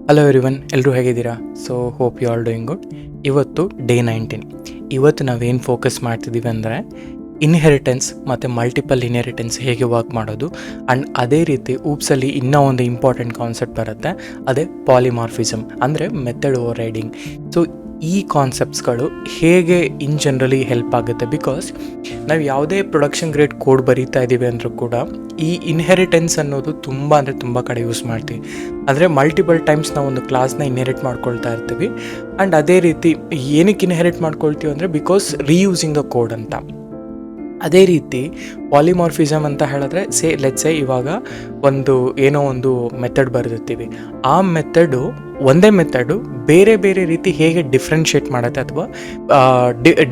Hello everyone, ಎಲ್ಲರೂ ಹೇಗಿದ್ದೀರಾ? So hope you all doing good. ಇವತ್ತು ಡೇ 19. ಇವತ್ತು ನಾವೇನು ಫೋಕಸ್ ಮಾಡ್ತಿದ್ದೀವಿ ಅಂದರೆ ಇನ್ಹೆರಿಟೆನ್ಸ್ ಮತ್ತು ಮಲ್ಟಿಪಲ್ ಇನ್ಹೆರಿಟೆನ್ಸ್ ಹೇಗೆ ವರ್ಕ್ ಮಾಡೋದು. ಆ್ಯಂಡ್ ಅದೇ ರೀತಿ ಊಪ್ಸಲ್ಲಿ ಇನ್ನೂ ಒಂದು ಇಂಪಾರ್ಟೆಂಟ್ ಕಾನ್ಸೆಪ್ಟ್ ಬರುತ್ತೆ, ಅದೇ ಪಾಲಿಮಾರ್ಫಿಸಮ್ ಅಂದರೆ ಮೆಥಡ್ ಓವರ್ ರೈಡಿಂಗ್. ಸೊ ಈ ಕಾನ್ಸೆಪ್ಟ್ಸ್ಗಳು ಹೇಗೆ ಇನ್ ಜನರಲಿ ಹೆಲ್ಪ್ ಆಗುತ್ತೆ, ಬಿಕಾಸ್ ನಾವು ಯಾವುದೇ ಪ್ರೊಡಕ್ಷನ್ ಗ್ರೇಡ್ ಕೋಡ್ ಬರೀತಾ ಇದ್ದೀವಿ ಅಂದರೂ ಕೂಡ ಈ ಇನ್ಹೆರಿಟೆನ್ಸ್ ಅನ್ನೋದು ತುಂಬ ಕಡೆ ಯೂಸ್ ಮಾಡ್ತೀವಿ. ಅಂದರೆ ಮಲ್ಟಿಪಲ್ ಟೈಮ್ಸ್ ನಾವು ಒಂದು ಕ್ಲಾಸ್ನ ಇನ್ಹೆರಿಟ್ ಮಾಡ್ಕೊಳ್ತಾ ಇರ್ತೀವಿ. ಆ್ಯಂಡ್ ಅದೇ ರೀತಿ ಏನಕ್ಕೆ ಇನ್ಹೆರಿಟ್ ಮಾಡ್ಕೊಳ್ತೀವಿ ಅಂದರೆ ಬಿಕಾಸ್ ರೀಯೂಸಿಂಗ್ ದ ಕೋಡ್ ಅಂತ. ಅದೇ ರೀತಿ ಪಾಲಿಮಾರ್ಫಿಸಮ್ ಅಂತ ಹೇಳಿದ್ರೆ ಲೆಟ್ಸ್ ಸೇ ಇವಾಗ ಏನೋ ಒಂದು ಮೆಥಡ್ ಬರೆದಿರ್ತೀವಿ. ಆ ಮೆಥಡು ಒಂದೇ ಮೆಥಡು ಬೇರೆ ಬೇರೆ ರೀತಿ ಹೇಗೆ ಡಿಫ್ರೆನ್ಷಿಯೇಟ್ ಮಾಡುತ್ತೆ ಅಥವಾ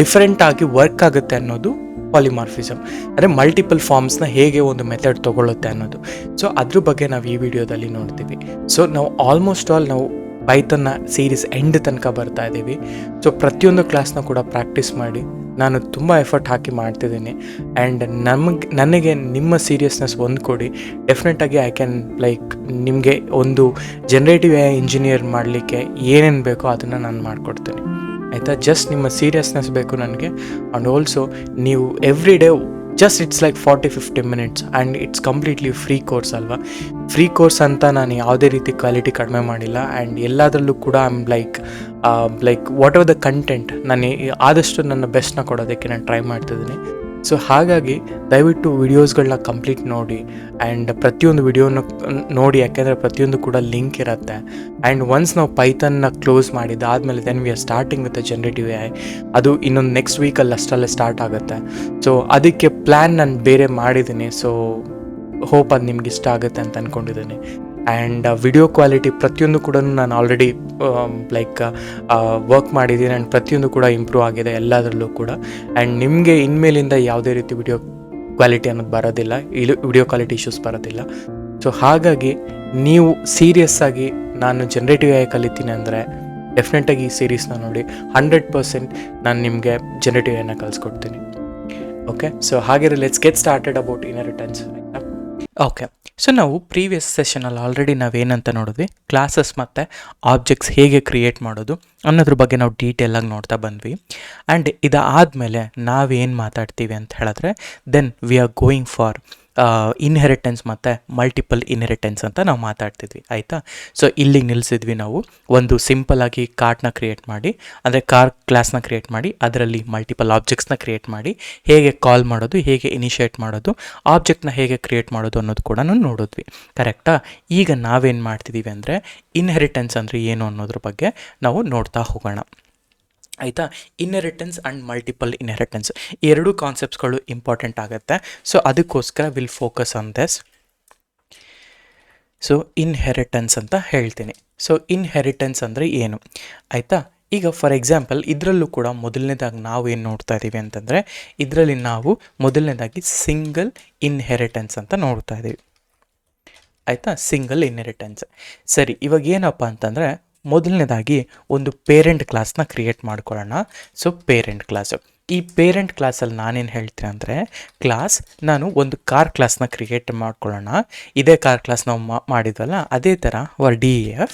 ಡಿಫ್ರೆಂಟಾಗಿ ವರ್ಕ್ ಆಗುತ್ತೆ ಅನ್ನೋದು ಪಾಲಿಮಾರ್ಫಿಸಮ್. ಅಂದರೆ ಮಲ್ಟಿಪಲ್ ಫಾರ್ಮ್ಸ್ನ ಹೇಗೆ ಒಂದು ಮೆಥಡ್ ತೊಗೊಳುತ್ತೆ ಅನ್ನೋದು. ಸೊ ಅದ್ರ ಬಗ್ಗೆ ನಾವು ಈ ವಿಡಿಯೋದಲ್ಲಿ ನೋಡ್ತೀವಿ. ಸೊ ನಾವು ಆಲ್ಮೋಸ್ಟ್ ಆಲ್ ನಾವು ಪೈಥನ್ನ ಸೀರೀಸ್ ಎಂಡ್ ತನಕ ಬರ್ತಾ ಇದ್ದೀವಿ. ಸೊ ಪ್ರತಿಯೊಂದು ಕ್ಲಾಸ್ನ ಕೂಡ ಪ್ರಾಕ್ಟೀಸ್ ಮಾಡಿ. ನಾನು ತುಂಬ ಎಫರ್ಟ್ ಹಾಕಿ ಮಾಡ್ತಿದ್ದೀನಿ. ಆ್ಯಂಡ್ ನನಗೆ ನಿಮ್ಮ ಸೀರಿಯಸ್ನೆಸ್ ಒಂದು ಕೊಡಿ, ಡೆಫಿನೆಟಾಗಿ ಐ ಕ್ಯಾನ್ ನಿಮಗೆ ಒಂದು ಜನರೇಟಿವ್ ಎ ಐ ಇಂಜಿನಿಯರ್ ಮಾಡಲಿಕ್ಕೆ ಏನೇನು ಬೇಕೋ ಅದನ್ನು ನಾನು ಮಾಡಿಕೊಡ್ತೀನಿ, ಆಯಿತಾ? ಜಸ್ಟ್ ನಿಮ್ಮ ಸೀರಿಯಸ್ನೆಸ್ ಬೇಕು ನನಗೆ. ಆ್ಯಂಡ್ ಆಲ್ಸೋ ನೀವು every day just it's 40-50 minutes and it's completely free course ಅಲ್ವಾ. ಫ್ರೀ ಕೋರ್ಸ್ ಅಂತ ನಾನು ಯಾವುದೇ ರೀತಿ ಕ್ವಾಲಿಟಿ ಕಡಿಮೆ ಮಾಡಿಲ್ಲ. ಆ್ಯಂಡ್ ಎಲ್ಲದರಲ್ಲೂ ಕೂಡ I'm what ever the content ನಾನು ಆದಷ್ಟು ನನ್ನ ಬೆಸ್ಟ್ನ ಕೊಡೋದಕ್ಕೆ ನಾನು ಟ್ರೈ ಮಾಡ್ತಿದ್ದೀನಿ. ಸೊ ಹಾಗಾಗಿ ದಯವಿಟ್ಟು ವಿಡಿಯೋಸ್ಗಳನ್ನ ಕಂಪ್ಲೀಟ್ ನೋಡಿ. ಆ್ಯಂಡ್ ಪ್ರತಿಯೊಂದು ವಿಡಿಯೋನ ನೋಡಿ, ಯಾಕೆಂದರೆ ಪ್ರತಿಯೊಂದು ಕೂಡ ಲಿಂಕ್ ಇರುತ್ತೆ. ಆ್ಯಂಡ್ ಒನ್ಸ್ ನಾವು ಪೈಥನ್ನ ಕ್ಲೋಸ್ ಮಾಡಿದ್ದಾದಮೇಲೆ then we are starting with generative A I. ಅದು ಇನ್ನೊಂದು ನೆಕ್ಸ್ಟ್ ವೀಕಲ್ಲಿ ಅಷ್ಟಲ್ಲೇ ಸ್ಟಾರ್ಟ್ ಆಗುತ್ತೆ. ಸೊ ಅದಕ್ಕೆ ಪ್ಲ್ಯಾನ್ ನಾನು ಬೇರೆ ಮಾಡಿದ್ದೀನಿ. ಸೊ ಹೋಪ್ ಅದು ನಿಮ್ಗೆ ಇಷ್ಟ ಆಗುತ್ತೆ ಅಂತ ಅಂದ್ಕೊಂಡಿದ್ದೀನಿ. ಆ್ಯಂಡ್ ವಿಡಿಯೋ ಕ್ವಾಲಿಟಿ ಪ್ರತಿಯೊಂದು ಕೂಡ ನಾನು ಆಲ್ರೆಡಿ ವರ್ಕ್ ಮಾಡಿದ್ದೀನಿ. ಆ್ಯಂಡ್ ಪ್ರತಿಯೊಂದು ಕೂಡ ಇಂಪ್ರೂವ್ ಆಗಿದೆ ಎಲ್ಲದರಲ್ಲೂ ಕೂಡ. ಆ್ಯಂಡ್ ನಿಮಗೆ ಇನ್ಮೇಲಿಂದ ಯಾವುದೇ ರೀತಿ ವಿಡಿಯೋ ಕ್ವಾಲಿಟಿ ಅನ್ನೋದು ಬರೋದಿಲ್ಲ, ವಿಡಿಯೋ ಕ್ವಾಲಿಟಿ ಇಶ್ಯೂಸ್ ಬರೋದಿಲ್ಲ. ಸೊ ಹಾಗಾಗಿ ನೀವು ಸೀರಿಯಸ್ಸಾಗಿ ನಾನು ಜನರೇಟಿವ್ ಎ ಐ ಕಲಿತೀನಿ ಅಂದರೆ ಡೆಫಿನೆಟಾಗಿ ಈ ಸೀರೀಸ್ನ ನೋಡಿ. 100% ನಾನು ನಿಮಗೆ ಜನರೇಟಿವ್ ಎ ಐನ ಕಲಿಸ್ಕೊಡ್ತೀನಿ. ಓಕೆ, ಸೊ ಹಾಗೆ let's get started about inheritance. Okay, so ನಾವು ಪ್ರೀವಿಯಸ್ ಸೆಷನಲ್ಲಿ ಆಲ್ರೆಡಿ ನಾವೇನಂತ ನೋಡಿದ್ವಿ, ಕ್ಲಾಸಸ್ ಮತ್ತು ಆಬ್ಜೆಕ್ಟ್ಸ್ ಹೇಗೆ ಕ್ರಿಯೇಟ್ ಮಾಡೋದು ಅನ್ನೋದ್ರ ಬಗ್ಗೆ ನಾವು ಡೀಟೇಲಾಗಿ ನೋಡ್ತಾ ಬಂದ್ವಿ. ಆ್ಯಂಡ್ ಇದಾದಮೇಲೆ ನಾವೇನು ಮಾತಾಡ್ತೀವಿ ಅಂತ ಹೇಳಿದ್ರೆ then we are going for inheritance ಮತ್ತು ಮಲ್ಟಿಪಲ್ ಇನ್ಹೆರಿಟೆನ್ಸ್ ಅಂತ ನಾವು ಮಾತಾಡ್ತಿದ್ವಿ, ಆಯಿತಾ? ಸೊ ಇಲ್ಲಿಗೆ ನಿಲ್ಲಿಸಿದ್ವಿ ನಾವು. ಒಂದು ಸಿಂಪಲ್ಲಾಗಿ ಕಾರ್ಟ್ನ ಕ್ರಿಯೇಟ್ ಮಾಡಿ, ಅಂದರೆ ಕಾರ್ ಕ್ಲಾಸ್ನ ಕ್ರಿಯೇಟ್ ಮಾಡಿ, ಅದರಲ್ಲಿ ಮಲ್ಟಿಪಲ್ ಆಬ್ಜೆಕ್ಟ್ಸ್ನ ಕ್ರಿಯೇಟ್ ಮಾಡಿ ಹೇಗೆ ಕಾಲ್ ಮಾಡೋದು, ಹೇಗೆ ಇನಿಷಿಯೇಟ್ ಮಾಡೋದು, ಆಬ್ಜೆಕ್ಟ್ನ ಹೇಗೆ ಕ್ರಿಯೇಟ್ ಮಾಡೋದು ಅನ್ನೋದು ಕೂಡ ನೋಡಿದ್ವಿ, ಕರೆಕ್ಟಾ? ಈಗ ನಾವೇನು ಮಾಡ್ತಿದ್ದೀವಿ ಅಂದರೆ ಇನ್ಹೆರಿಟೆನ್ಸ್ ಅಂದರೆ ಏನು ಅನ್ನೋದ್ರ ಬಗ್ಗೆ ನಾವು ನೋಡ್ತಾ ಹೋಗೋಣ, ಆಯಿತಾ? ಇನ್ಹೆರಿಟೆನ್ಸ್ ಆ್ಯಂಡ್ ಮಲ್ಟಿಪಲ್ ಇನ್ಹೆರಿಟೆನ್ಸ್ ಎರಡೂ ಕಾನ್ಸೆಪ್ಟ್ಸ್ಗಳು ಇಂಪಾರ್ಟೆಂಟ್ ಆಗುತ್ತೆ. ಸೊ ಅದಕ್ಕೋಸ್ಕರ will focus on this. So inheritance ಅಂತ ಹೇಳ್ತೀನಿ. ಸೊ ಇನ್ಹೆರಿಟೆನ್ಸ್ ಅಂದರೆ ಏನು, ಆಯಿತಾ? ಈಗ ಫಾರ್ ಎಕ್ಸಾಂಪಲ್ ಇದರಲ್ಲೂ ಕೂಡ ಮೊದಲನೇದಾಗಿ ನಾವು ಏನು ನೋಡ್ತಾ ಇದ್ದೀವಿ ಅಂತಂದರೆ ಇದರಲ್ಲಿ ನಾವು ಮೊದಲನೇದಾಗಿ ಸಿಂಗಲ್ ಇನ್ಹೆರಿಟೆನ್ಸ್ ಅಂತ ನೋಡ್ತಾ ಇದ್ದೀವಿ, ಆಯಿತಾ? Single inheritance. ಸರಿ, ಇವಾಗ ಏನಪ್ಪ ಅಂತಂದರೆ ಮೊದಲನೇದಾಗಿ ಒಂದು ಪೇರೆಂಟ್ ಕ್ಲಾಸ್ನ ಕ್ರಿಯೇಟ್ ಮಾಡ್ಕೊಳ್ಳೋಣ. ಸೊ ಪೇರೆಂಟ್ ಕ್ಲಾಸು, ಈ ಪೇರೆಂಟ್ ಕ್ಲಾಸಲ್ಲಿ ನಾನೇನು ಹೇಳ್ತೀನಿ ಅಂದರೆ ನಾನು ಒಂದು ಕಾರ್ ಕ್ಲಾಸ್ನ ಕ್ರಿಯೇಟ್ ಮಾಡ್ಕೊಳ್ಳೋಣ. ಇದೇ ಕಾರ್ ಕ್ಲಾಸ್ ನಾವು ಮಾಡಿದ್ವಲ್ಲ ಅದೇ ಥರ DEF.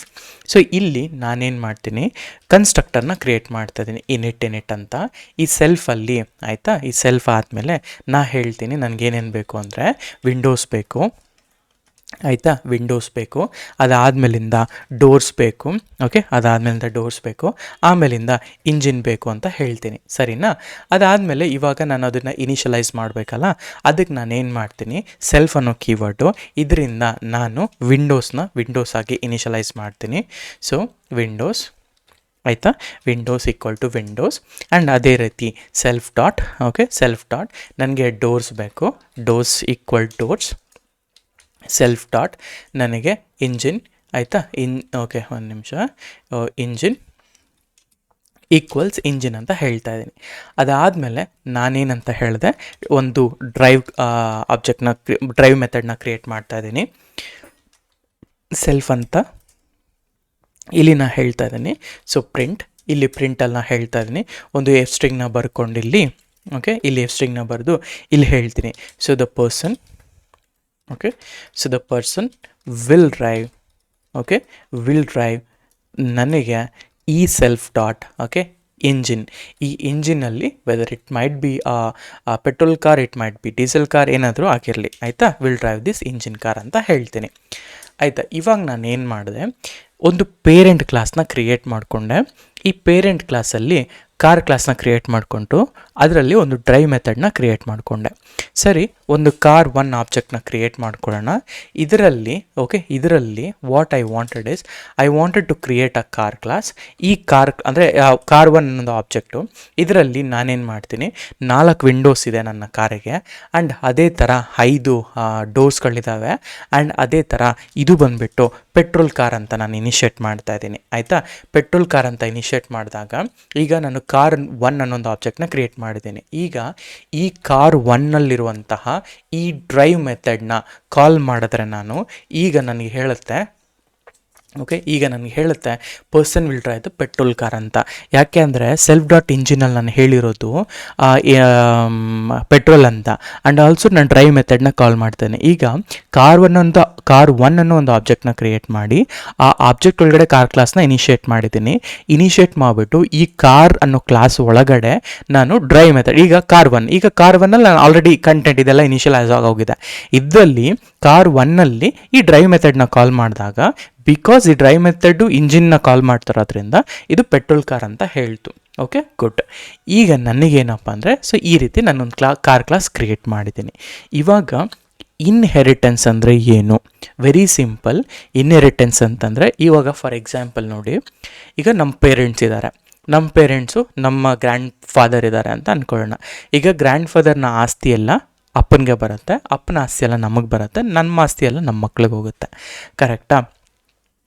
ಸೊ ಇಲ್ಲಿ ನಾನೇನು ಮಾಡ್ತೀನಿ, ಕನ್ಸ್ಟ್ರಕ್ಟರ್ನ ಕ್ರಿಯೇಟ್ ಮಾಡ್ತಾಯಿದ್ದೀನಿ, ಇನಿಟ್ ಅಂತ. ಈ ಸೆಲ್ಫಲ್ಲಿ, ಆಯಿತಾ? ಈ ಸೆಲ್ಫ್ ಆದಮೇಲೆ ಹೇಳ್ತೀನಿ ನನಗೇನೇನು ಬೇಕು ಅಂದರೆ ವಿಂಡೋಸ್ ಬೇಕು, ಆಯಿತಾ? ವಿಂಡೋಸ್ ಬೇಕು, ಅದಾದಮೇಲಿಂದ ಡೋರ್ಸ್ ಬೇಕು, ಓಕೆ? ಅದಾದಮೇಲಿಂದ ಡೋರ್ಸ್ ಬೇಕು, ಆಮೇಲಿಂದ ಇಂಜಿನ್ ಬೇಕು ಅಂತ ಹೇಳ್ತೀನಿ, ಸರಿನಾ? ಅದಾದಮೇಲೆ ಇವಾಗ ನಾನು ಅದನ್ನು ಇನಿಷಿಯಲೈಸ್ ಮಾಡಬೇಕಲ್ಲ, ಅದಕ್ಕೆ ನಾನೇನು ಮಾಡ್ತೀನಿ, ಸೆಲ್ಫ್ ಅನ್ನೋ ಕೀವರ್ಡು, ಇದರಿಂದ ನಾನು ವಿಂಡೋಸ್ ಆಗಿ ಇನಿಷಿಯಲೈಸ್ ಮಾಡ್ತೀನಿ. ಸೊ ವಿಂಡೋಸ್, ಆಯಿತಾ? Windows equal to windows. And ಅದೇ ರೀತಿ self dot, okay? Self dot ನನಗೆ ಡೋರ್ಸ್ ಬೇಕು, doors equal doors. Self dot ನನಗೆ ಇಂಜಿನ್, ಆಯಿತಾ? ಓಕೆ, ಒಂದು ನಿಮಿಷ. ಇಂಜಿನ್ ಈಕ್ವಲ್ಸ್ ಇಂಜಿನ್ ಅಂತ ಹೇಳ್ತಾ ಇದ್ದೀನಿ. ಅದಾದಮೇಲೆ ನಾನೇನಂತ ಹೇಳಿದೆ, ಒಂದು ಡ್ರೈವ್ ಮೆಥಡ್ನ ಕ್ರಿಯೇಟ್ ಮಾಡ್ತಾ ಇದ್ದೀನಿ, ಸೆಲ್ಫ್ ಅಂತ ಇಲ್ಲಿ ನಾನು ಹೇಳ್ತಾ ಇದ್ದೀನಿ. ಸೊ ಪ್ರಿಂಟ್, ಇಲ್ಲಿ ಪ್ರಿಂಟಲ್ಲಿ ನಾನು ಹೇಳ್ತಾ ಇದ್ದೀನಿ, ಒಂದು ಎಫ್ ಸ್ಟ್ರಿಂಗ್ನ ಬರ್ಕೊಂಡು ಇಲ್ಲಿ, ಓಕೆ? ಇಲ್ಲಿ ಎಫ್ ಸ್ಟ್ರಿಂಗ್ನ ಬರೆದು ಇಲ್ಲಿ ಹೇಳ್ತೀನಿ. So the person, okay, so the person will drive, okay will drive ನನಗೆ ಈ ಸೆಲ್ಫ್ ಡಾಟ್ ಓಕೆ ಇಂಜಿನ್, ಈ ಇಂಜಿನಲ್ಲಿ whether it might be petrol car, it might be diesel car, ಏನಾದರೂ ಆಗಿರಲಿ ಆಯಿತಾ, will drive this engine car ಅಂತ ಹೇಳ್ತೀನಿ ಆಯಿತಾ. ಇವಾಗ ನಾನು ಏನು ಮಾಡಿದೆ, ಒಂದು ಪೇರೆಂಟ್ ಕ್ಲಾಸ್ನ ಕ್ರಿಯೇಟ್ ಮಾಡಿಕೊಂಡೆ. ಈ ಪೇರೆಂಟ್ ಕ್ಲಾಸಲ್ಲಿ ಕಾರ್ ಕ್ಲಾಸ್ನ ಕ್ರಿಯೇಟ್ ಮಾಡಿಕೊಂಡು ಅದರಲ್ಲಿ ಒಂದು ಡ್ರೈವ್ ಮೆಥಡ್ನ ಕ್ರಿಯೇಟ್ ಮಾಡಿಕೊಂಡೆ. ಸರಿ, ಒಂದು ಕಾರ್ ಒನ್ ಆಬ್ಜೆಕ್ಟ್ನ ಕ್ರಿಯೇಟ್ ಮಾಡ್ಕೊಳ್ಳೋಣ. ಇದರಲ್ಲಿ what I wanted is I wanted to create a car class. ಈ ಕಾರ್ ಅಂದರೆ ಕಾರ್ ಒನ್ ಅನ್ನೋದು ಆಬ್ಜೆಕ್ಟು, ಇದರಲ್ಲಿ ನಾನೇನು ಮಾಡ್ತೀನಿ, 4 ವಿಂಡೋಸ್ ಇದೆ ನನ್ನ ಕಾರಿಗೆ ಆ್ಯಂಡ್ ಅದೇ ಥರ 5 ಡೋರ್ಸ್ಗಳಿದ್ದಾವೆ ಆ್ಯಂಡ್ ಅದೇ ಥರ ಇದು ಬಂದುಬಿಟ್ಟು ಪೆಟ್ರೋಲ್ ಕಾರ್ ಅಂತ ನಾನು ಇನಿಷಿಯೇಟ್ ಮಾಡ್ತಾ ಇದ್ದೀನಿ ಆಯಿತಾ. ಪೆಟ್ರೋಲ್ ಕಾರ್ ಅಂತ ಇನಿಷಿಯೇಟ್ ಮಾಡಿದಾಗ ಈಗ ನಾನು ಕಾರ್ ಒನ್ ಅನ್ನೊಂದು ಆಬ್ಜೆಕ್ಟ್ನ ಕ್ರಿಯೇಟ್ ಮಾಡಿದ್ದೀನಿ. ಈಗ ಈ ಕಾರ್ ಒನ್ನಲ್ಲಿರುವಂತಹ ಈ ಡ್ರೈವ್ ಮೆಥಡ್ನ ಕಾಲ್ ಮಾಡಿದ್ರೆ ನಾನು ಈಗ ನನಗೆ ಹೇಳುತ್ತೆ person will drive the petrol car ಅಂತ. ಯಾಕೆ ಅಂದರೆ ಸೆಲ್ಫ್ ಡಾಟ್ ಇಂಜಿನಲ್ಲಿ ನಾನು ಹೇಳಿರೋದು ಪೆಟ್ರೋಲ್ ಅಂತ ಆ್ಯಂಡ್ ಆಲ್ಸೋ ನಾನು ಡ್ರೈವ್ ಮೆಥಡ್ನ ಕಾಲ್ ಮಾಡ್ತೇನೆ. ಈಗ ಕಾರ್ ಒನ್ ಅನ್ನೋ ಒಂದು ಆಬ್ಜೆಕ್ಟ್ನ ಕ್ರಿಯೇಟ್ ಮಾಡಿ ಆ ಆಬ್ಜೆಕ್ಟ್ ಒಳಗಡೆ ಕಾರ್ ಕ್ಲಾಸ್ನ ಇನಿಷಿಯೇಟ್ ಮಾಡಿದ್ದೀನಿ. ಇನಿಷಿಯೇಟ್ ಮಾಡಿಬಿಟ್ಟು ಈ ಕಾರ್ ಅನ್ನೋ ಕ್ಲಾಸ್ ಒಳಗಡೆ ನಾನು ಡ್ರೈವ್ ಮೆಥಡ್, ಈಗ ಕಾರ್ ಒನ್ನಲ್ಲಿ ನಾನು ಆಲ್ರೆಡಿ ಕಂಟೆಂಟ್ ಇದೆಲ್ಲ ಇನಿಷಿಯಲೈಸ್ ಆಗೋಗಿದೆ. ಇದರಲ್ಲಿ ಕಾರ್ ಒನ್ನಲ್ಲಿ ಈ ಡ್ರೈವ್ ಮೆಥಡ್ನ ಕಾಲ್ ಮಾಡಿದಾಗ ಬಿಕಾಸ್ ಈ ಡ್ರೈವ್ ಮೆಥಡು ಇಂಜಿನ್ನ ಕಾಲ್ ಮಾಡ್ತಿರೋದ್ರಿಂದ ಇದು ಪೆಟ್ರೋಲ್ ಕಾರ್ ಅಂತ ಹೇಳ್ತು. Okay good. ಈಗ ನನಗೇನಪ್ಪ ಅಂದರೆ ಈ ರೀತಿ ನಾನೊಂದು ಕಾರ್ ಕ್ಲಾಸ್ ಕ್ರಿಯೇಟ್ ಮಾಡಿದ್ದೀನಿ. ಇವಾಗ ಇನ್ಹೆರಿಟೆನ್ಸ್ ಅಂದರೆ ಏನು? Very simple. ಇನ್ಹೆರಿಟೆನ್ಸ್ ಅಂತಂದರೆ ಇವಾಗ ಫಾರ್ ಎಕ್ಸಾಂಪಲ್ ನೋಡಿ, ಈಗ ನಮ್ಮ ಪೇರೆಂಟ್ಸು ನಮ್ಮ ಗ್ರ್ಯಾಂಡ್ ಫಾದರ್ ಇದ್ದಾರೆ ಅಂತ ಅಂದ್ಕೊಳ್ಳೋಣ. ಈಗ ಗ್ರ್ಯಾಂಡ್ ಫಾದರ್ನ ಆಸ್ತಿ ಎಲ್ಲ ಅಪ್ಪನಿಗೆ ಬರುತ್ತೆ, ಅಪ್ಪನ ಆಸ್ತಿ ಎಲ್ಲ ನಮಗೆ ಬರುತ್ತೆ, ನಮ್ಮ ಆಸ್ತಿ ಎಲ್ಲ ನಮ್ಮ ಮಕ್ಳಿಗೆ ಹೋಗುತ್ತೆ. ಕರೆಕ್ಟಾ?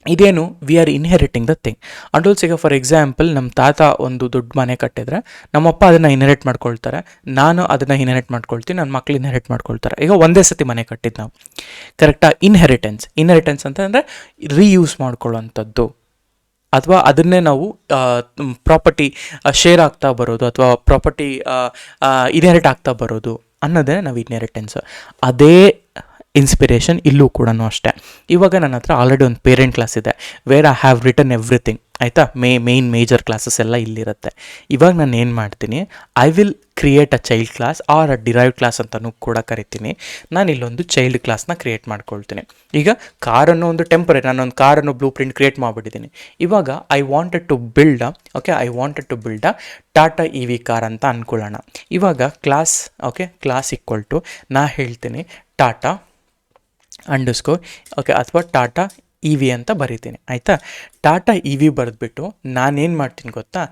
ಇದೇನು we are inheriting the thing. And also ಈಗ ಫಾರ್ ಎಕ್ಸಾಂಪಲ್ ನಮ್ಮ ತಾತ ಒಂದು ದೊಡ್ಡ ಮನೆ ಕಟ್ಟಿದ್ರೆ ನಮ್ಮಪ್ಪ ಅದನ್ನು ಇನ್ಹೆರಿಟ್ ಮಾಡ್ಕೊಳ್ತಾರೆ, ನಾನು ಅದನ್ನು ಇನ್ಹೆರಿಟ್ ಮಾಡ್ಕೊಳ್ತೀನಿ, ನನ್ನ ಮಕ್ಳು ಇನ್ಹೆರಿಟ್ ಮಾಡ್ಕೊಳ್ತಾರೆ. ಈಗ ಒಂದೇ ಸತಿ ಮನೆ ಕಟ್ಟಿದ್ದು ನಾವು. ಕರೆಕ್ಟಾ? ಇನ್ಹೆರಿಟೆನ್ಸ್ ಅಂತಂದರೆ ರೀಯೂಸ್ ಮಾಡ್ಕೊಳ್ಳೋವಂಥದ್ದು, ಅಥವಾ ಅದನ್ನೇ ನಾವು ಪ್ರಾಪರ್ಟಿ ಶೇರ್ ಆಗ್ತಾ ಬರೋದು ಅಥವಾ ಪ್ರಾಪರ್ಟಿ ಇನ್ಹೆರಿಟ್ ಆಗ್ತಾ ಬರೋದು ಅನ್ನೋದೇ ನಾವು ಇನ್ಹೆರಿಟೆನ್ಸ್. ಅದೇ ಇನ್ಸ್ಪಿರೇಷನ್ ಇಲ್ಲೂ ಕೂಡ ಅಷ್ಟೇ. ಇವಾಗ ನನ್ನ ಹತ್ರ ಆಲ್ರೆಡಿ ಒಂದು ಪೇರೆಂಟ್ ಕ್ಲಾಸ್ ಇದೆ where I have written everything ಆಯಿತಾ. ಮೇಜರ್ ಕ್ಲಾಸಸ್ ಎಲ್ಲ ಇಲ್ಲಿರುತ್ತೆ. ಇವಾಗ ನಾನು ಏನು ಮಾಡ್ತೀನಿ, I will create a child class or a derived class ಅಂತಲೂ ಕೂಡ ಕರಿತೀನಿ. ನಾನು ಇಲ್ಲೊಂದು ಚೈಲ್ಡ್ ಕ್ಲಾಸ್ನ ಕ್ರಿಯೇಟ್ ಮಾಡ್ಕೊಳ್ತೀನಿ. ಈಗ ಕಾರನ್ನು ಒಂದು ಟೆಂಪರರಿ, ನಾನೊಂದು ಕಾರನ್ನು ಬ್ಲೂ ಪ್ರಿಂಟ್ ಕ್ರಿಯೇಟ್ ಮಾಡಿಬಿಟ್ಟಿದ್ದೀನಿ. ಇವಾಗ I wanted to build a Tata EV car ಅಂತ ಅಂದ್ಕೊಳ್ಳೋಣ. ಇವಾಗ ಕ್ಲಾಸ್ ಈಕ್ವಲ್ ಟು ನಾ ಹೇಳ್ತೀನಿ ಟಾಟಾ ಅಂಡರ್ಸ್ಕೋರ್ ಅಥವಾ ಟಾಟಾ EV ಅಂತ ಬರೀತೀನಿ ಆಯಿತಾ. ಟಾಟಾ EV ಬರೆದ್ಬಿಟ್ಟು ನಾನೇನು ಮಾಡ್ತೀನಿ ಗೊತ್ತಾ,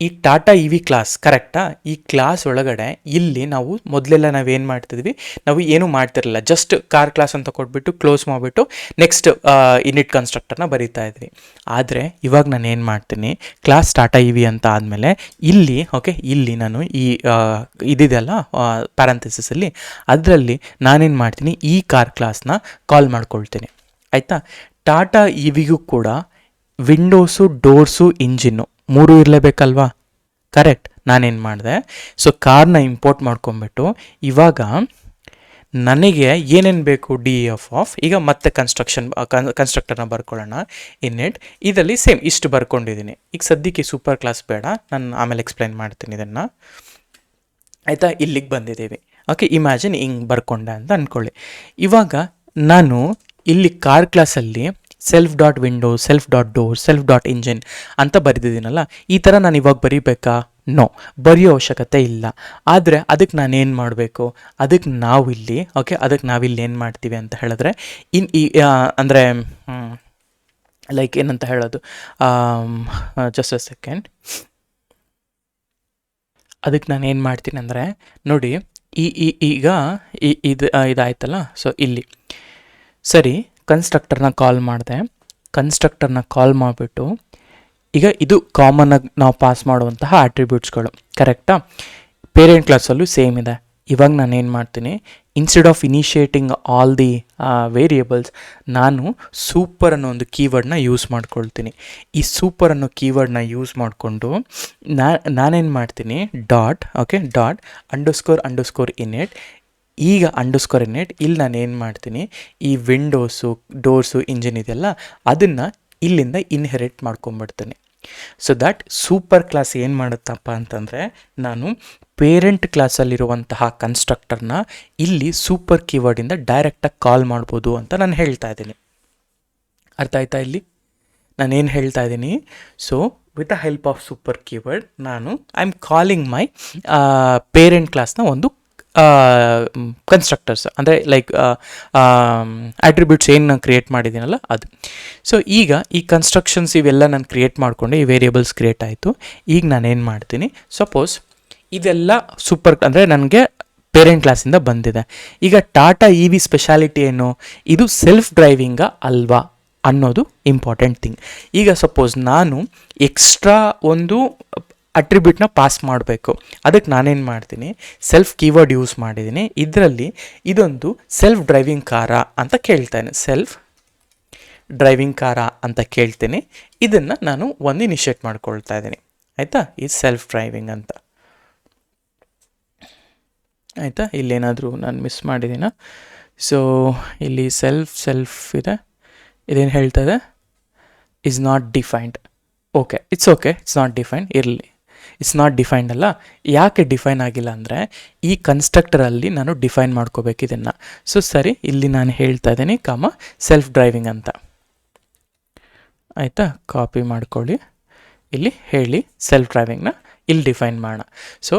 ಈ ಟಾಟಾ EV ಕ್ಲಾಸ್ ಕರೆಕ್ಟಾ, ಈ ಕ್ಲಾಸ್ ಒಳಗಡೆ ಇಲ್ಲಿ ನಾವು ಮೊದಲೆಲ್ಲ ನಾವೇನು ಮಾಡ್ತಿದ್ವಿ, ನಾವು ಏನೂ ಮಾಡ್ತಿರಲಿಲ್ಲ, ಜಸ್ಟ್ ಕಾರ್ ಕ್ಲಾಸ್ ಅಂತ ಕೊಟ್ಬಿಟ್ಟು ಕ್ಲೋಸ್ ಮಾಡಿಬಿಟ್ಟು ನೆಕ್ಸ್ಟ್ ಇನಿಟ್ ಕನ್ಸ್ಟ್ರಕ್ಟರ್ನ ಬರೀತಾ ಇದ್ವಿ. ಆದರೆ ಇವಾಗ ನಾನು ಏನು ಮಾಡ್ತೀನಿ, ಕ್ಲಾಸ್ ಟಾಟಾ EV ಅಂತ ಆದಮೇಲೆ ಇಲ್ಲಿ ನಾನು ಈ ಇದಿದೆಯಲ್ಲ ಪ್ಯಾರಂಥೆಸಿಸಲ್ಲಿ, ಅದರಲ್ಲಿ ನಾನೇನು ಮಾಡ್ತೀನಿ, ಈ ಕಾರ್ ಕ್ಲಾಸ್ನ ಕಾಲ್ ಮಾಡ್ಕೊಳ್ತೀನಿ ಆಯಿತಾ. ಟಾಟಾ EVಗೂ ಕೂಡ ವಿಂಡೋಸು, ಡೋರ್ಸು, ಇಂಜಿನ್ನು 3 ಇರಲೇಬೇಕಲ್ವಾ? ಕರೆಕ್ಟ್. ನಾನೇನು ಮಾಡಿದೆ, ಕಾರ್ನ ಇಂಪೋರ್ಟ್ ಮಾಡ್ಕೊಂಬಿಟ್ಟು ಇವಾಗ ನನಗೆ ಏನೇನು ಬೇಕು DEF ಆಫ್, ಈಗ ಮತ್ತೆ ಕನ್ಸ್ಟ್ರಕ್ಟರ್ನ ಬರ್ಕೊಳ್ಳೋಣ. ಇನ್ನಿಟ್ ಇದರಲ್ಲಿ ಸೇಮ್ ಇಷ್ಟು ಬರ್ಕೊಂಡಿದ್ದೀನಿ. ಈಗ ಸದ್ಯಕ್ಕೆ ಸೂಪರ್ ಕ್ಲಾಸ್ ಬೇಡ, ನಾನು ಆಮೇಲೆ ಎಕ್ಸ್ಪ್ಲೈನ್ ಮಾಡ್ತೀನಿ ಇದನ್ನು ಆಯಿತಾ. ಇಲ್ಲಿಗೆ ಬಂದಿದ್ದೀವಿ. ಇಮ್ಯಾಜಿನ್ ಹಿಂಗೆ ಬರ್ಕೊಂಡೆ ಅಂತ ಅಂದ್ಕೊಳ್ಳಿ. ಇವಾಗ ನಾನು ಇಲ್ಲಿ ಕಾರ್ ಕ್ಲಾಸಲ್ಲಿ self dot window, self dot door, self dot engine ಅಂತ ಬರೆದಿದ್ದೀನಲ್ಲ, ಈ ಥರ ನಾನು ಇವಾಗ ಬರೀಬೇಕಾ? ನೋ, ಬರೆಯೋ ಅವಶ್ಯಕತೆ ಇಲ್ಲ. ಆದರೆ ಅದಕ್ಕೆ ನಾನೇನು ಮಾಡಬೇಕು, ಅದಕ್ಕೆ ನಾವಿಲ್ಲಿ ಏನು ಮಾಡ್ತೀವಿ ಅಂತ ಹೇಳಿದ್ರೆ, ಅಂದರೆ ಲೈಕ್ ಏನಂತ ಹೇಳೋದು, ಜಸ್ಟ್ ಅ ಸೆಕೆಂಡ್. ಅದಕ್ಕೆ ನಾನು ಏನು ಮಾಡ್ತೀನಿ ಅಂದರೆ ನೋಡಿ, ಈಗ ಇದಾಯ್ತಲ್ಲ, ಇಲ್ಲಿ ಸರಿ ಕನ್ಸ್ಟ್ರಕ್ಟರ್ನ ಕಾಲ್ ಮಾಡಿದೆ. ಕನ್ಸ್ಟ್ರಕ್ಟರ್ನ ಕಾಲ್ ಮಾಡಿಬಿಟ್ಟು ಈಗ ಇದು ಕಾಮನ್ನಾಗಿ ನಾವು ಪಾಸ್ ಮಾಡುವಂತಹ ಆಟ್ರಿಬ್ಯೂಟ್ಸ್ಗಳು ಕರೆಕ್ಟಾ. ಪೇರೆಂಟ್ ಕ್ಲಾಸಲ್ಲೂ ಸೇಮ್ ಇದೆ. ಇವಾಗ ನಾನು ಏನು ಮಾಡ್ತೀನಿ, instead of initiating all the variables, ನಾನು ಸೂಪರ್ ಅನ್ನೋ ಒಂದು ಕೀವರ್ಡ್ನ ಯೂಸ್ ಮಾಡ್ಕೊಳ್ತೀನಿ. ಈ ಸೂಪರ್ ಅನ್ನೋ ಕೀವರ್ಡ್ನ ಯೂಸ್ ಮಾಡಿಕೊಂಡು ನಾನೇನು ಮಾಡ್ತೀನಿ, ಡಾಟ್ ಅಂಡರ್ಸ್ಕೋರ್ ಇನಿಟ್ ಈಗ ಅಂಡರ್ಸ್ಕೋರ್ ಇನ್ಹೆರಿಟ್ ಇಲ್ಲಿ ನಾನು ಏನು ಮಾಡ್ತೀನಿ, ಈ ವಿಂಡೋಸು, ಡೋರ್ಸು, ಇಂಜಿನ್ ಇದೆಯಲ್ಲ ಅದನ್ನು ಇಲ್ಲಿಂದ ಇನ್ಹೆರಿಟ್ ಮಾಡ್ಕೊಂಬಿಡ್ತೀನಿ. ಸೊ ದ್ಯಾಟ್ ಸೂಪರ್ ಕ್ಲಾಸ್ ಏನು ಮಾಡುತ್ತಪ್ಪ ಅಂತಂದರೆ, ನಾನು ಪೇರೆಂಟ್ ಕ್ಲಾಸಲ್ಲಿರುವಂತಹ ಕನ್ಸ್ಟ್ರಕ್ಟರ್ನ ಇಲ್ಲಿ ಸೂಪರ್ ಕೀವರ್ಡಿಂದ ಡೈರೆಕ್ಟಾಗಿ ಕಾಲ್ ಮಾಡ್ಬೋದು ಅಂತ ನಾನು ಹೇಳ್ತಾ ಇದ್ದೀನಿ. ಅರ್ಥ ಆಯ್ತಾ? ಇಲ್ಲಿ ನಾನೇನು ಹೇಳ್ತಾ ಇದ್ದೀನಿ, so with the help of super keyword ನಾನು I am calling my parent ಕ್ಲಾಸ್ನ ಒಂದು ಕನ್ಸ್ಟ್ರಕ್ಟರ್ಸ್, ಅಂದರೆ ಲೈಕ್ ಆಟ್ರಿಬ್ಯೂಟ್ಸ್ ಏನು ಕ್ರಿಯೇಟ್ ಮಾಡಿದ್ದೀನಲ್ಲ ಅದು. ಸೊ ಈಗ ಈ ಕನ್ಸ್ಟ್ರಕ್ಷನ್ಸ್ ಇವೆಲ್ಲ ನಾನು ಕ್ರಿಯೇಟ್ ಮಾಡಿಕೊಂಡೆ, ಈ ವೇರಿಯೇಬಲ್ಸ್ ಕ್ರಿಯೇಟ್ ಆಯಿತು. ಈಗ ನಾನೇನು ಮಾಡ್ತೀನಿ, ಸಪೋಸ್ ಇದೆಲ್ಲ ಸೂಪರ್ ಅಂದರೆ ನನಗೆ ಪೇರೆಂಟ್ ಕ್ಲಾಸಿಂದ ಬಂದಿದೆ. ಈಗ ಟಾಟಾ ಇ ವಿ ಸ್ಪೆಷಾಲಿಟಿ ಏನು, ಇದು ಸೆಲ್ಫ್ ಡ್ರೈವಿಂಗಾ ಅಲ್ವಾ ಅನ್ನೋದು ಇಂಪಾರ್ಟೆಂಟ್ ಥಿಂಗ್. ಈಗ ಸಪೋಸ್ ನಾನು ಎಕ್ಸ್ಟ್ರಾ ಒಂದು ಅಟ್ರಿಬ್ಯೂಟ್ನ ಪಾಸ್ ಮಾಡಬೇಕು, ಅದಕ್ಕೆ ನಾನೇನು ಮಾಡ್ತೀನಿ, ಸೆಲ್ಫ್ ಕೀವರ್ಡ್ ಯೂಸ್ ಮಾಡಿದ್ದೀನಿ. ಇದರಲ್ಲಿ ಇದೊಂದು ಸೆಲ್ಫ್ ಡ್ರೈವಿಂಗ್ ಕಾರಾ ಅಂತ ಕೇಳ್ತಾನೆ, ಸೆಲ್ಫ್ ಡ್ರೈವಿಂಗ್ ಕಾರಾ ಅಂತ ಕೇಳ್ತೀನಿ. ಇದನ್ನು ನಾನು ಒಂದು ಇನಿಷಿಯೇಟ್ ಮಾಡ್ಕೊಳ್ತಾ ಇದ್ದೀನಿ. ಆಯಿತಾ? ಇದು ಸೆಲ್ಫ್ ಡ್ರೈವಿಂಗ್ ಅಂತ. ಆಯಿತಾ? ಇಲ್ಲೇನಾದರೂ ನಾನು ಮಿಸ್ ಮಾಡಿದ್ದೀನ? ಸೊ ಇಲ್ಲಿ ಸೆಲ್ಫ್ ಇದೆ, ಇದೇನು ಹೇಳ್ತದೆ, is not defined. Okay, it's not defined, ಇರಲಿ. ಇಟ್ಸ್ ನಾಟ್ ಡಿಫೈನ್ಡ್ ಅಲ್ಲ. ಯಾಕೆ ಡಿಫೈನ್ ಆಗಿಲ್ಲ ಅಂದರೆ, ಈ ಕನ್ಸ್ಟ್ರಕ್ಟರಲ್ಲಿ ನಾನು ಡಿಫೈನ್ ಮಾಡ್ಕೋಬೇಕು ಇದನ್ನು. ಸೊ ಸರಿ, ಇಲ್ಲಿ ನಾನು ಹೇಳ್ತಾ ಇದ್ದೀನಿ ಸೆಲ್ಫ್ ಡ್ರೈವಿಂಗ್ ಅಂತ. ಆಯಿತಾ? ಕಾಪಿ ಮಾಡ್ಕೊಳ್ಳಿ, ಇಲ್ಲಿ ಹೇಳಿ ಸೆಲ್ಫ್ ಡ್ರೈವಿಂಗ್ನ ಇಲ್ಲಿ ಡಿಫೈನ್ ಮಾಡೋಣ. ಸೊ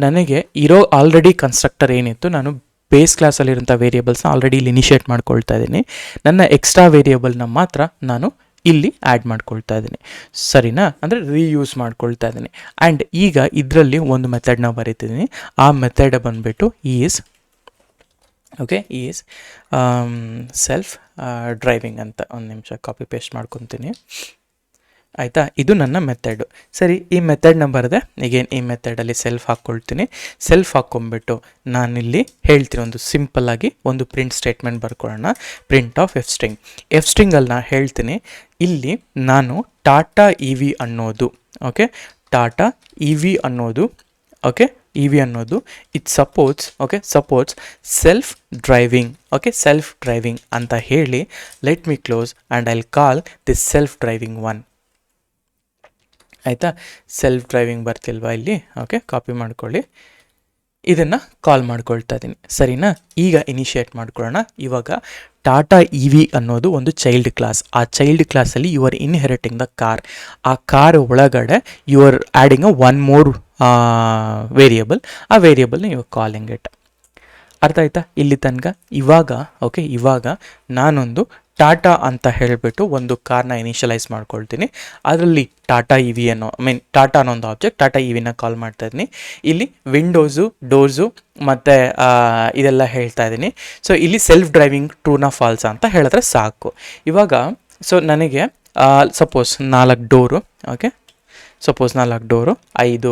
ನನಗೆ ಇರೋ ಆಲ್ರೆಡಿ ಕನ್ಸ್ಟ್ರಕ್ಟರ್ ಏನಿತ್ತು, ನಾನು ಬೇಸ್ ಕ್ಲಾಸಲ್ಲಿರೋಂಥ ವೇರಿಯೇಬಲ್ಸ್ನ ಆಲ್ರೆಡಿ ಇಲ್ಲಿ ಇನಿಷಿಯೇಟ್ ಮಾಡ್ಕೊಳ್ತಾ ಇದ್ದೀನಿ. ನನ್ನ ಎಕ್ಸ್ಟ್ರಾ ವೇರಿಯೇಬಲ್ನ ಮಾತ್ರ ನಾನು ಇಲ್ಲಿ ಆ್ಯಡ್ ಮಾಡ್ಕೊಳ್ತಾ ಇದ್ದೀನಿ. ಸರಿನಾ? ಅಂದರೆ ರೀಯೂಸ್ ಮಾಡ್ಕೊಳ್ತಾ ಇದ್ದೀನಿ. ಆ್ಯಂಡ್ ಈಗ ಇದರಲ್ಲಿ ಒಂದು ಮೆಥಡ್ನ ಬರೀತಿದ್ದೀನಿ. ಆ ಮೆಥಡ್ ಬಂದುಬಿಟ್ಟು ಈಸ್ ಸೆಲ್ಫ್ ಡ್ರೈವಿಂಗ್ ಅಂತ. ಒಂದು ನಿಮಿಷ ಕಾಪಿ ಪೇಸ್ಟ್ ಮಾಡ್ಕೊತೀನಿ. ಆಯಿತಾ? ಇದು ನನ್ನ ಮೆಥಡು. ಸರಿ, ಈ ಮೆಥಡ್ನ ಬರೆದೆ. ಈಗೇನು ಈ ಮೆಥಡಲ್ಲಿ ಸೆಲ್ಫ್ ಹಾಕ್ಕೊಳ್ತೀನಿ. ಸೆಲ್ಫ್ ಹಾಕ್ಕೊಂಬಿಟ್ಟು ನಾನಿಲ್ಲಿ ಹೇಳ್ತೀನಿ, ಒಂದು ಸಿಂಪಲ್ಲಾಗಿ ಒಂದು ಪ್ರಿಂಟ್ ಸ್ಟೇಟ್ಮೆಂಟ್ ಬರ್ಕೊಳ್ಳೋಣ. ಪ್ರಿಂಟ್ ಆಫ್ ಎಫ್ ಸ್ಟ್ರಿಂಗಲ್ಲಿ ನಾನು ಹೇಳ್ತೀನಿ, ಇಲ್ಲಿ ನಾನು ಟಾಟಾ ಇ ವಿ ಅನ್ನೋದು, ಓಕೆ, ಟಾಟಾ ಇ ವಿ ಅನ್ನೋದು, ಓಕೆ, ಇ ವಿ ಅನ್ನೋದು ಇಟ್ ಸಪೋರ್ಟ್ಸ್ ಸೆಲ್ಫ್ ಡ್ರೈವಿಂಗ್ ಅಂತ ಹೇಳಿ let me close and I will call this self driving 1. ಆಯಿತಾ? ಸೆಲ್ಫ್ ಡ್ರೈವಿಂಗ್ ಬರ್ತಿಲ್ವಾ ಇಲ್ಲಿ? ಓಕೆ, ಕಾಪಿ ಮಾಡ್ಕೊಳ್ಳಿ. ಇದನ್ನು ಕಾಲ್ ಮಾಡ್ಕೊಳ್ತಾ ಇದ್ದೀನಿ. ಸರಿನಾ? ಈಗ ಇನಿಷಿಯೇಟ್ ಮಾಡ್ಕೊಳ್ಳೋಣ. ಇವಾಗ ಟಾಟಾ ಇ ವಿ ಅನ್ನೋದು ಒಂದು ಚೈಲ್ಡ್ ಕ್ಲಾಸ್. ಆ ಚೈಲ್ಡ್ ಕ್ಲಾಸಲ್ಲಿ you are inheriting the car. ಆ ಕಾರ್ ಒಳಗಡೆ you are adding one more variable. ಆ ವೇರಿಯೇಬಲ್ನ ಯು ಆರ್ ಕಾಲಿಂಗ್ ಇಟ್. ಅರ್ಥ ಆಯ್ತಾ ಇಲ್ಲಿ ತನಕ? ಇವಾಗ ನಾನೊಂದು ಟಾಟಾ ಅಂತ ಹೇಳಿಬಿಟ್ಟು ಒಂದು ಕಾರ್ನ ಇನಿಷಿಯಲೈಸ್ ಮಾಡ್ಕೊಳ್ತೀನಿ. ಅದರಲ್ಲಿ ಟಾಟಾ ಇ ವಿ ಟಾಟಾ ಅನ್ನೋ ಒಂದು ಆಬ್ಜೆಕ್ಟ್, ಟಾಟಾ ಇ ವಿನ ಕಾಲ್ ಮಾಡ್ತಾ ಇದ್ದೀನಿ. ಇಲ್ಲಿ ವಿಂಡೋಸು, ಡೋರ್ಸು ಮತ್ತು ಇದೆಲ್ಲ ಹೇಳ್ತಾ ಇದ್ದೀನಿ. ಸೊ ಇಲ್ಲಿ ಸೆಲ್ಫ್ ಡ್ರೈವಿಂಗ್ ಟ್ರೂನಾ ಫಾಲ್ಸಾ ಅಂತ ಹೇಳಿದ್ರೆ ಸಾಕು. ಇವಾಗ ಸೊ ನನಗೆ suppose 4 door, okay, suppose 4 door, 5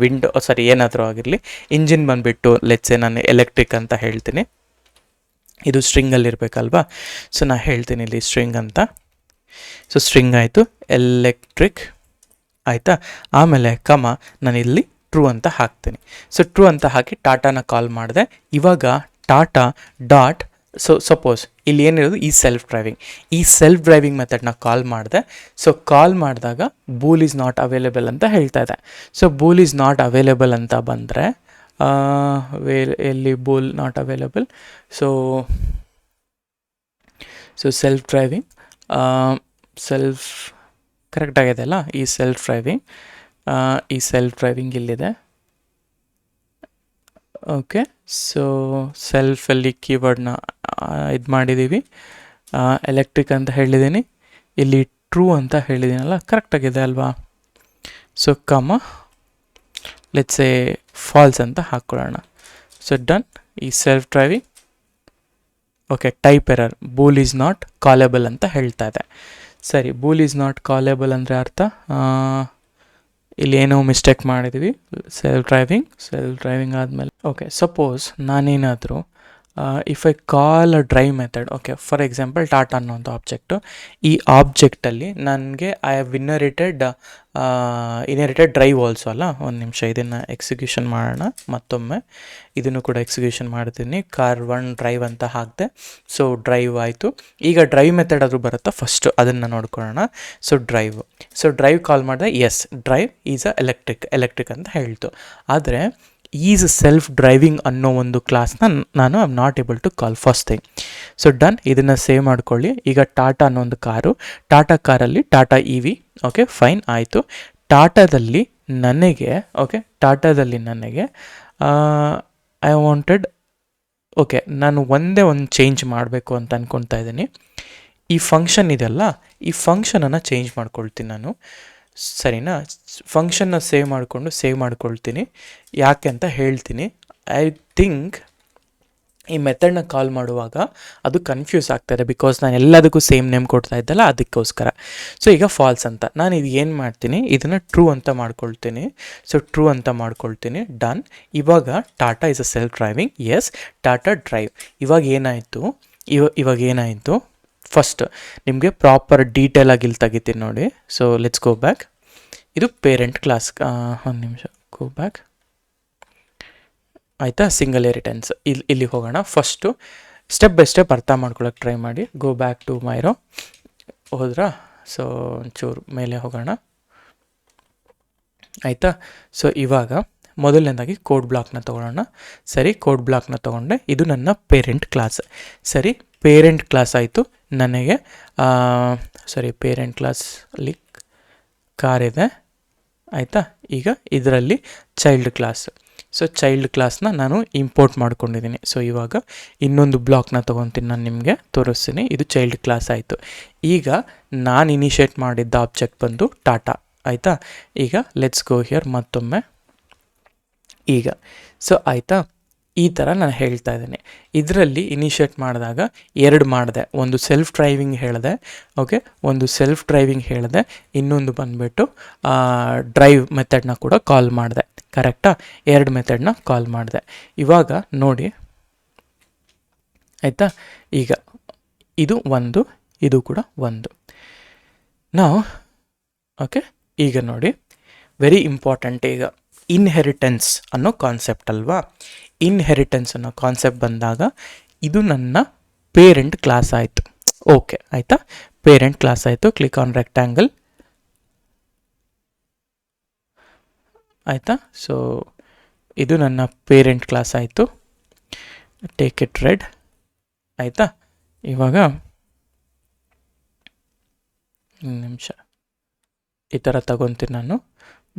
window, ಏನಾದರೂ ಆಗಿರಲಿ. ಇಂಜಿನ್ ಬಂದುಬಿಟ್ಟು ಲೆಟ್ಸೆ ನಾನು ಎಲೆಕ್ಟ್ರಿಕ್ ಅಂತ ಹೇಳ್ತೀನಿ. ಇದು ಸ್ಟ್ರಿಂಗಲ್ಲಿರಬೇಕಲ್ವಾ? ಸೊ ನಾನು ಹೇಳ್ತೀನಿ ಇಲ್ಲಿ ಸ್ಟ್ರಿಂಗ್ ಅಂತ. ಸೊ ಸ್ಟ್ರಿಂಗ್ ಆಯಿತು, ಎಲೆಕ್ಟ್ರಿಕ್ ಆಯಿತಾ. ಆಮೇಲೆ ನಾನು ಇಲ್ಲಿ ಟ್ರೂ ಅಂತ ಹಾಕ್ತೀನಿ. ಸೊ ಟ್ರೂ ಅಂತ ಹಾಕಿ ಟಾಟಾನ ಕಾಲ್ ಮಾಡಿದೆ. ಇವಾಗ ಟಾಟಾ ಡಾಟ್ ಸಪೋಸ್ ಇಲ್ಲಿ ಏನಿರೋದು ಈ ಸೆಲ್ಫ್ ಡ್ರೈವಿಂಗ್ ಮೆಥಡ್ನ ಕಾಲ್ ಮಾಡಿದೆ. ಸೊ ಕಾಲ್ ಮಾಡಿದಾಗ ಬೂಲ್ ಈಸ್ ನಾಟ್ ಅವೈಲೇಬಲ್ ಅಂತ ಹೇಳ್ತಾ ಇದೆ. So bool is not available ಅಂತ ಬಂದರೆ ಎಲ್ಲಿ bool not available. So self ಕರೆಕ್ಟಾಗಿದೆ ಅಲ್ಲ? ಈ ಸೆಲ್ಫ್ ಡ್ರೈವಿಂಗ್ ಇಲ್ಲಿದೆ. ಓಕೆ, ಸೊ ಸೆಲ್ಫಲ್ಲಿ ಕೀವರ್ಡ್ನ ಇದು ಮಾಡಿದ್ದೀವಿ. ಎಲೆಕ್ಟ್ರಿಕ್ ಅಂತ ಹೇಳಿದ್ದೀನಿ, ಇಲ್ಲಿ ಟ್ರೂ ಅಂತ ಹೇಳಿದ್ದೀನಲ್ಲ, ಕರೆಕ್ಟಾಗಿದೆ ಅಲ್ವಾ? ಸೊ ಲೆಟ್ಸ್ ಎ ಫಾಲ್ಸ್ ಅಂತ ಹಾಕ್ಕೊಳ್ಳೋಣ. So done. ಈ self driving okay, type error, bool is not callable ಅಂತ ಹೇಳ್ತಾ ಇದೆ. ಸರಿ, ಬೂಲ್ ಈಸ್ ನಾಟ್ ಕಾಲೇಬಲ್ ಅಂದರೆ ಅರ್ಥ ಇಲ್ಲಿ ಏನೋ ಮಿಸ್ಟೇಕ್ ಮಾಡಿದ್ದೀವಿ. ಸೆಲ್ಫ್ ಡ್ರೈವಿಂಗ್ ಆದಮೇಲೆ ಓಕೆ, ಸಪೋಸ್ ನಾನೇನಾದರೂ if I call a drive method, okay, for example Tata ಅನ್ನೋಂಥ ಆಬ್ಜೆಕ್ಟು, ಈ ಆಬ್ಜೆಕ್ಟಲ್ಲಿ ನನಗೆ I have inherited drive also ಅಲ್ಲ. ಒಂದು ನಿಮಿಷ ಇದನ್ನು ಎಕ್ಸಿಕ್ಯೂಷನ್ ಮಾಡೋಣ ಮತ್ತೊಮ್ಮೆ. ಇದನ್ನು ಕೂಡ ಎಕ್ಸಿಕ್ಯೂಷನ್ ಮಾಡ್ತೀನಿ. car1 ಡ್ರೈವ್ ಅಂತ ಹಾಕಿದೆ. ಸೊ ಡ್ರೈವ್ ಆಯಿತು. ಈಗ ಡ್ರೈವ್ ಮೆಥಡ್ ಆದರೂ ಬರುತ್ತಾ ಫಸ್ಟು ಅದನ್ನು ನೋಡ್ಕೊಳ್ಳೋಣ. ಸೊ ಡ್ರೈವ್ ಕಾಲ್ ಮಾಡಿದೆ. Yes, drive is a electric ಅಂತ ಹೇಳ್ತು. ಆದರೆ ಈಸ್ ಸೆಲ್ಫ್ ಡ್ರೈವಿಂಗ್ ಅನ್ನೋ ಒಂದು ಕ್ಲಾಸ್ನ ನಾನು I am not able to call first thing. So done, ಇದನ್ನು ಸೇವ್ ಮಾಡ್ಕೊಳ್ಳಿ. ಈಗ ಟಾಟಾ ಅನ್ನೋ ಒಂದು ಕಾರು, ಟಾಟಾ ಕಾರಲ್ಲಿ ಟಾಟಾ EV, ಓಕೆ ಫೈನ್ ಆಯಿತು. ಟಾಟಾದಲ್ಲಿ ನನಗೆ ಐ ವಾಂಟೆಡ್, ಓಕೆ, ನಾನು ಒಂದೇ ಒಂದು ಚೇಂಜ್ ಮಾಡಬೇಕು ಅಂತ ಅಂದ್ಕೊಳ್ತಾ ಇದ್ದೀನಿ. ಈ ಫಂಕ್ಷನ್ ಇದೆಲ್ಲ, ಈ ಫಂಕ್ಷನನ್ನು ಚೇಂಜ್ ಮಾಡ್ಕೊಳ್ತೀನಿ ನಾನು. ಸರಿನಾ? ಫಂಕ್ಷನ್ನ ಸೇವ್ ಮಾಡ್ಕೊಳ್ತೀನಿ. ಯಾಕೆ ಅಂತ ಹೇಳ್ತೀನಿ. ಐ ಥಿಂಕ್ ಈ ಮೆಥಡ್ನ ಕಾಲ್ ಮಾಡುವಾಗ ಅದು ಕನ್ಫ್ಯೂಸ್ ಆಗ್ತಾಯಿದೆ, ಬಿಕಾಸ್ ನಾನು ಎಲ್ಲದಕ್ಕೂ ಸೇಮ್ ನೇಮ್ ಕೊಡ್ತಾ ಇದ್ದಲ್ಲ, ಅದಕ್ಕೋಸ್ಕರ. ಸೊ ಈಗ ಫಾಲ್ಸ್ ಅಂತ ನಾನು ಇದು ಏನು ಮಾಡ್ತೀನಿ, ಇದನ್ನು ಟ್ರೂ ಅಂತ ಮಾಡ್ಕೊಳ್ತೀನಿ. ಸೊ ಟ್ರೂ ಅಂತ ಮಾಡ್ಕೊಳ್ತೀನಿ. ಡನ್. ಇವಾಗ Tata is a self driving. Yes, Tata drive. ಇವಾಗ ಏನಾಯಿತು ಫಸ್ಟ್ ನಿಮಗೆ ಪ್ರಾಪರ್ ಡೀಟೇಲಾಗಿ ಇಲ್ಲಿ ತೆಗಿತೀನಿ ನೋಡಿ. So let's go back. ಇದು ಪೇರೆಂಟ್ ಕ್ಲಾಸ್. ಒಂದು ನಿಮಿಷ, ಗೋ ಬ್ಯಾಕ್ ಆಯಿತಾ. ಸಿಂಗಲ್ ಇನ್ಹೆರಿಟೆನ್ಸ್ ಇಲ್ಲಿ ಹೋಗೋಣ. ಫಸ್ಟು ಸ್ಟೆಪ್ ಬೈ ಸ್ಟೆಪ್ ಅರ್ಥ ಮಾಡ್ಕೊಳ್ಳೋಕೆ ಟ್ರೈ ಮಾಡಿ. Go back to Miro. ಹೋದ್ರಾ? ಸೊ ಒಂಚೂರು ಮೇಲೆ ಹೋಗೋಣ ಆಯಿತಾ. ಸೊ ಇವಾಗ ಮೊದಲನೇದಾಗಿ ಕೋಡ್ ಬ್ಲಾಕ್ನ ತೊಗೊಳ್ಳೋಣ. ಸರಿ, ಕೋಡ್ ಬ್ಲಾಕ್ನ ತೊಗೊಂಡೆ. ಇದು ನನ್ನ ಪೇರೆಂಟ್ ಕ್ಲಾಸ್. ಸರಿ, ಪೇರೆಂಟ್ ಕ್ಲಾಸ್ ಆಯಿತು. ನನಗೆ ಪೇರೆಂಟ್ ಕ್ಲಾಸಲ್ಲಿ ಕಾರ್ ಇದೆ ಆಯಿತಾ. ಈಗ ಇದರಲ್ಲಿ ಚೈಲ್ಡ್ ಕ್ಲಾಸ್. ಸೊ ಚೈಲ್ಡ್ ಕ್ಲಾಸ್ನ ನಾನು ಇಂಪೋರ್ಟ್ ಮಾಡ್ಕೊಂಡಿದ್ದೀನಿ. ಸೊ ಇವಾಗ ಇನ್ನೊಂದು ಬ್ಲಾಕ್ನ ತೊಗೊತೀನಿ, ನಾನು ನಿಮಗೆ ತೋರಿಸ್ತೀನಿ. ಇದು ಚೈಲ್ಡ್ ಕ್ಲಾಸ್ ಆಯಿತು. ಈಗ ನಾನು ಇನಿಷಿಯೇಟ್ ಮಾಡಿದ್ದ ಆಬ್ಜೆಕ್ಟ್ ಬಂದು ಟಾಟಾ ಆಯಿತಾ. ಈಗ ಲೆಟ್ಸ್ ಗೋ ಹಿಯರ್ ಮತ್ತೊಮ್ಮೆ. ಈಗ ಸೊ ಆಯಿತಾ, ಈ ಥರ ನಾನು ಹೇಳ್ತಾ ಇದ್ದೀನಿ. ಇದರಲ್ಲಿ ಇನಿಷಿಯೇಟ್ ಮಾಡಿದಾಗ ಎರಡು ಮಾಡಿದೆ. ಒಂದು ಸೆಲ್ಫ್ ಡ್ರೈವಿಂಗ್ ಹೇಳಿದೆ, ಓಕೆ, ಇನ್ನೊಂದು ಬಂದುಬಿಟ್ಟು ಡ್ರೈವ್ ಮೆಥಡ್ನ ಕೂಡ ಕಾಲ್ ಮಾಡಿದೆ. ಕರೆಕ್ಟಾ? ಎರಡು ಮೆಥಡ್ನ ಕಾಲ್ ಮಾಡಿದೆ. ಇವಾಗ ನೋಡಿ ಆಯಿತಾ. ಈಗ ಇದು ಒಂದು, ಇದು ಕೂಡ ಒಂದು. ನಾವು ಓಕೆ, ಈಗ ನೋಡಿ ವೆರಿ ಇಂಪಾರ್ಟೆಂಟ್. ಈಗ ಇನ್ಹೆರಿಟೆನ್ಸ್ ಅನ್ನೋ ಕಾನ್ಸೆಪ್ಟ್ ಅಲ್ವಾ. ಇನ್ಹೆರಿಟೆನ್ಸ್ ಅನ್ನೋ ಕಾನ್ಸೆಪ್ಟ್ ಬಂದಾಗ ಇದು ನನ್ನ ಪೇರೆಂಟ್ ಕ್ಲಾಸ್ ಆಯಿತು. ಓಕೆ ಆಯಿತಾ, ಪೇರೆಂಟ್ ಕ್ಲಾಸ್ ಆಯಿತು. ಕ್ಲಿಕ್ ಆನ್ ರೆಕ್ಟ್ಯಾಂಗಲ್ ಆಯಿತಾ. ಸೊ ಇದು ನನ್ನ ಪೇರೆಂಟ್ ಕ್ಲಾಸ್ ಆಯಿತು. ಟೇಕ್ ಇಟ್ ರೆಡ್ ಆಯಿತಾ. ಇವಾಗ ನಿಮಿಷ ಈ ಥರ ತಗೊತೀನಿ ನಾನು.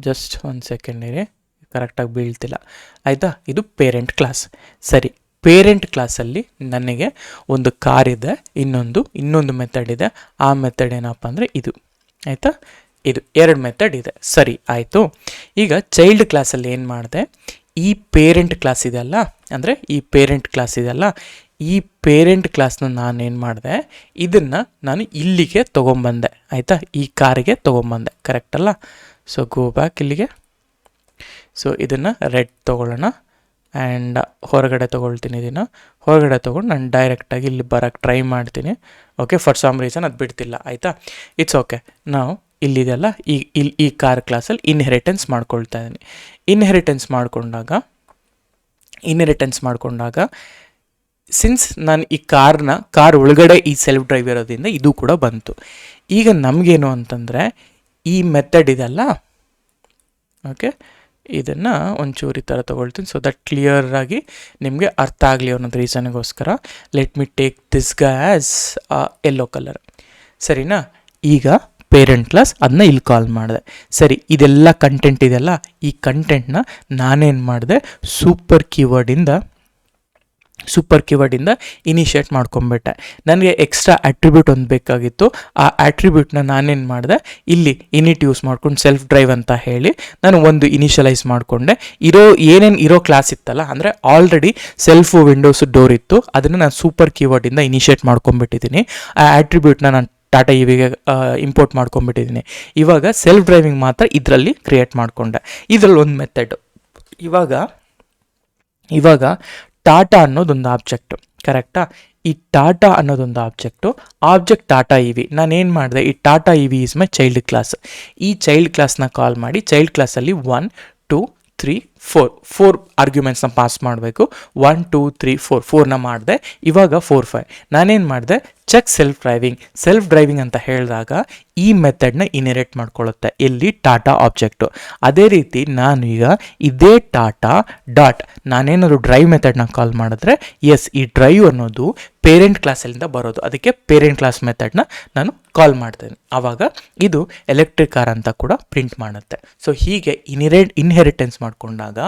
ಜಸ್ಟ್ ಒಂದು ಸೆಕೆಂಡ್ ಇರಿ, ಕರೆಕ್ಟಾಗಿ ಬೀಳ್ತಿಲ್ಲ ಆಯಿತಾ. ಇದು ಪೇರೆಂಟ್ ಕ್ಲಾಸ್. ಸರಿ, ಪೇರೆಂಟ್ ಕ್ಲಾಸಲ್ಲಿ ನನಗೆ ಒಂದು ಕಾರ್ ಇದೆ, ಇನ್ನೊಂದು ಮೆಥಡ್ ಇದೆ. ಆ ಮೆಥಡ್ ಏನಪ್ಪ ಅಂದರೆ ಇದು ಆಯಿತಾ. ಇದು ಎರಡು ಮೆಥಡ್ ಇದೆ. ಸರಿ ಆಯಿತು. ಈಗ ಚೈಲ್ಡ್ ಕ್ಲಾಸಲ್ಲಿ ಏನು ಮಾಡಿದೆ, ಈ ಪೇರೆಂಟ್ ಕ್ಲಾಸ್ ಇದೆಯಲ್ಲ, ಅಂದರೆ ಈ ಪೇರೆಂಟ್ ಕ್ಲಾಸ್ನ ನಾನೇನು ಮಾಡಿದೆ, ಇದನ್ನು ನಾನು ಇಲ್ಲಿಗೆ ತೊಗೊಂಬಂದೆ ಆಯಿತಾ. ಈ ಕಾರಿಗೆ ತೊಗೊಂಬಂದೆ, ಕರೆಕ್ಟ್ ಅಲ್ಲ. ಸೊ ಗೋ ಬ್ಯಾಕ್ ಇಲ್ಲಿಗೆ. ಸೊ ಇದನ್ನು ರೆಡ್ ತೊಗೊಳ್ಳೋಣ ಆ್ಯಂಡ್ ಹೊರಗಡೆ ತೊಗೊಳ್ತೀನಿ. ಇದನ್ನು ಹೊರಗಡೆ ತೊಗೊಂಡು ನಾನು ಡೈರೆಕ್ಟಾಗಿ ಇಲ್ಲಿ ಬರೋಕ್ಕೆ ಟ್ರೈ ಮಾಡ್ತೀನಿ. ಓಕೆ, ಫಾರ್ ಸಮ್ ರೀಸನ್ ಅದು ಬಿಡ್ತಿಲ್ಲ ಆಯಿತಾ. It's okay. ನಾವು ಇಲ್ಲಿದೆಲ್ಲ ಈ ಕಾರ್ ಕ್ಲಾಸಲ್ಲಿ ಇನ್ಹೆರಿಟೆನ್ಸ್ ಮಾಡ್ಕೊಳ್ತಾ ಇದ್ದೀನಿ. ಇನ್ಹೆರಿಟೆನ್ಸ್ ಮಾಡ್ಕೊಂಡಾಗ ಸಿನ್ಸ್ ನಾನು ಈ ಕಾರ್ ಒಳಗಡೆ ಈ ಸೆಲ್ಫ್ ಡ್ರೈವ್ ಇರೋದ್ರಿಂದ ಇದು ಕೂಡ ಬಂತು. ಈಗ ನಮಗೇನು ಅಂತಂದರೆ ಈ ಮೆಥಡ್ ಇದೆಲ್ಲ, ಓಕೆ, ಇದನ್ನು ಒಂಚೂರು ಈ ಥರ ತೊಗೊಳ್ತೀನಿ ಸೊ ದಟ್ ಕ್ಲಿಯರಾಗಿ ನಿಮಗೆ ಅರ್ಥ ಆಗಲಿ ಅನ್ನೋದು ರೀಸನ್ಗೋಸ್ಕರ. Let me take this guy as yellow colour. ಸರಿನಾ? ಈಗ ಪೇರೆಂಟ್ ಕ್ಲಾಸ್ ಅದನ್ನ ಇಲ್ಲಿ ಕಾಲ್ ಮಾಡಿದೆ. ಸರಿ, ಇದೆಲ್ಲ ಕಂಟೆಂಟ್ ಇದೆಲ್ಲ, ಈ ಕಂಟೆಂಟ್ನ ನಾನೇನು ಮಾಡಿದೆ, ಸೂಪರ್ ಕೀವರ್ಡಿಂದ ಇನಿಷಿಯೇಟ್ ಮಾಡ್ಕೊಂಬಿಟ್ಟೆ. ನನಗೆ ಎಕ್ಸ್ಟ್ರಾ ಅಟ್ರಿಬ್ಯೂಟ್ ಒಂದು ಬೇಕಾಗಿತ್ತು. ಆ ಅಟ್ರಿಬ್ಯೂಟ್ನ ನಾನೇನು ಮಾಡಿದೆ, ಇಲ್ಲಿ ಇನಿಟ್ ಯೂಸ್ ಮಾಡ್ಕೊಂಡು ಸೆಲ್ಫ್ ಡ್ರೈವ್ ಅಂತ ಹೇಳಿ ನಾನು ಒಂದು ಇನಿಷಿಯಲೈಸ್ ಮಾಡಿಕೊಂಡೆ. ಇರೋ ಕ್ಲಾಸ್ ಇತ್ತಲ್ಲ, ಅಂದರೆ ಆಲ್ರೆಡಿ ಸೆಲ್ಫ್ ವಿಂಡೋಸ್ ಡೋರ್ ಇತ್ತು, ಅದನ್ನು ನಾನು ಸೂಪರ್ ಕೀವರ್ಡಿಂದ ಇನಿಷಿಯೇಟ್ ಮಾಡ್ಕೊಂಬಿಟ್ಟಿದ್ದೀನಿ. ಆ ಅಟ್ರಿಬ್ಯೂಟ್ನ ನಾನು ಟಾಟಾ ಇವಿಗೆ ಇಂಪೋರ್ಟ್ ಮಾಡ್ಕೊಂಬಿಟ್ಟಿದ್ದೀನಿ. ಇವಾಗ ಸೆಲ್ಫ್ ಡ್ರೈವಿಂಗ್ ಮಾತ್ರ ಇದರಲ್ಲಿ ಕ್ರಿಯೇಟ್ ಮಾಡಿಕೊಂಡೆ. ಇದರಲ್ಲಿ ಒಂದು ಮೆಥಡ್. ಇವಾಗ ಟಾಟಾ ಅನ್ನೋದೊಂದು ಆಬ್ಜೆಕ್ಟು ಕರೆಕ್ಟಾ? ಈ ಟಾಟಾ ಅನ್ನೋದೊಂದು ಆಬ್ಜೆಕ್ಟ್ ಟಾಟಾ ಇ ವಿ. ನಾನೇನು ಮಾಡಿದೆ, ಈ Tata E V is my child class. ಈ ಚೈಲ್ಡ್ ಕ್ಲಾಸ್ನ ಕಾಲ್ ಮಾಡಿ ಚೈಲ್ಡ್ ಕ್ಲಾಸಲ್ಲಿ 1 2 3 4 ಆರ್ಗ್ಯುಮೆಂಟ್ಸ್ನ ಪಾಸ್ ಮಾಡಬೇಕು. 1 2 3 4ನ ಮಾಡಿದೆ. ಇವಾಗ 4 5 ನಾನೇನು ಮಾಡಿದೆ, ಚೆಕ್ ಸೆಲ್ಫ್ ಡ್ರೈವಿಂಗ್ ಅಂತ ಹೇಳಿದಾಗ ಈ ಮೆಥಡ್ನ ಇನ್ಹೆರಿಟ್ ಮಾಡ್ಕೊಳ್ಳುತ್ತೆ ಇಲ್ಲಿ ಟಾಟಾ ಆಬ್ಜೆಕ್ಟು. ಅದೇ ರೀತಿ ನಾನು ಈಗ ಇದೇ ಟಾಟಾ ಡಾಟ್ ನಾನೇನಾದ್ರು ಡ್ರೈವ್ ಮೆಥಡ್ನ ಕಾಲ್ ಮಾಡಿದ್ರೆ ಎಸ್, ಈ ಡ್ರೈವ್ ಅನ್ನೋದು ಪೇರೆಂಟ್ ಕ್ಲಾಸಲ್ಲಿಂದ ಬರೋದು, ಅದಕ್ಕೆ ಪೇರೆಂಟ್ ಕ್ಲಾಸ್ ಮೆಥಡ್ನ ನಾನು ಕಾಲ್ ಮಾಡ್ತೇನೆ. ಆವಾಗ ಇದು ಎಲೆಕ್ಟ್ರಿಕ್ ಕಾರ್ ಅಂತ ಕೂಡ ಪ್ರಿಂಟ್ ಮಾಡುತ್ತೆ. ಸೊ ಹೀಗೆ ಇನ್ಹೆರಿಟೆನ್ಸ್ ಮಾಡಿಕೊಂಡಾಗ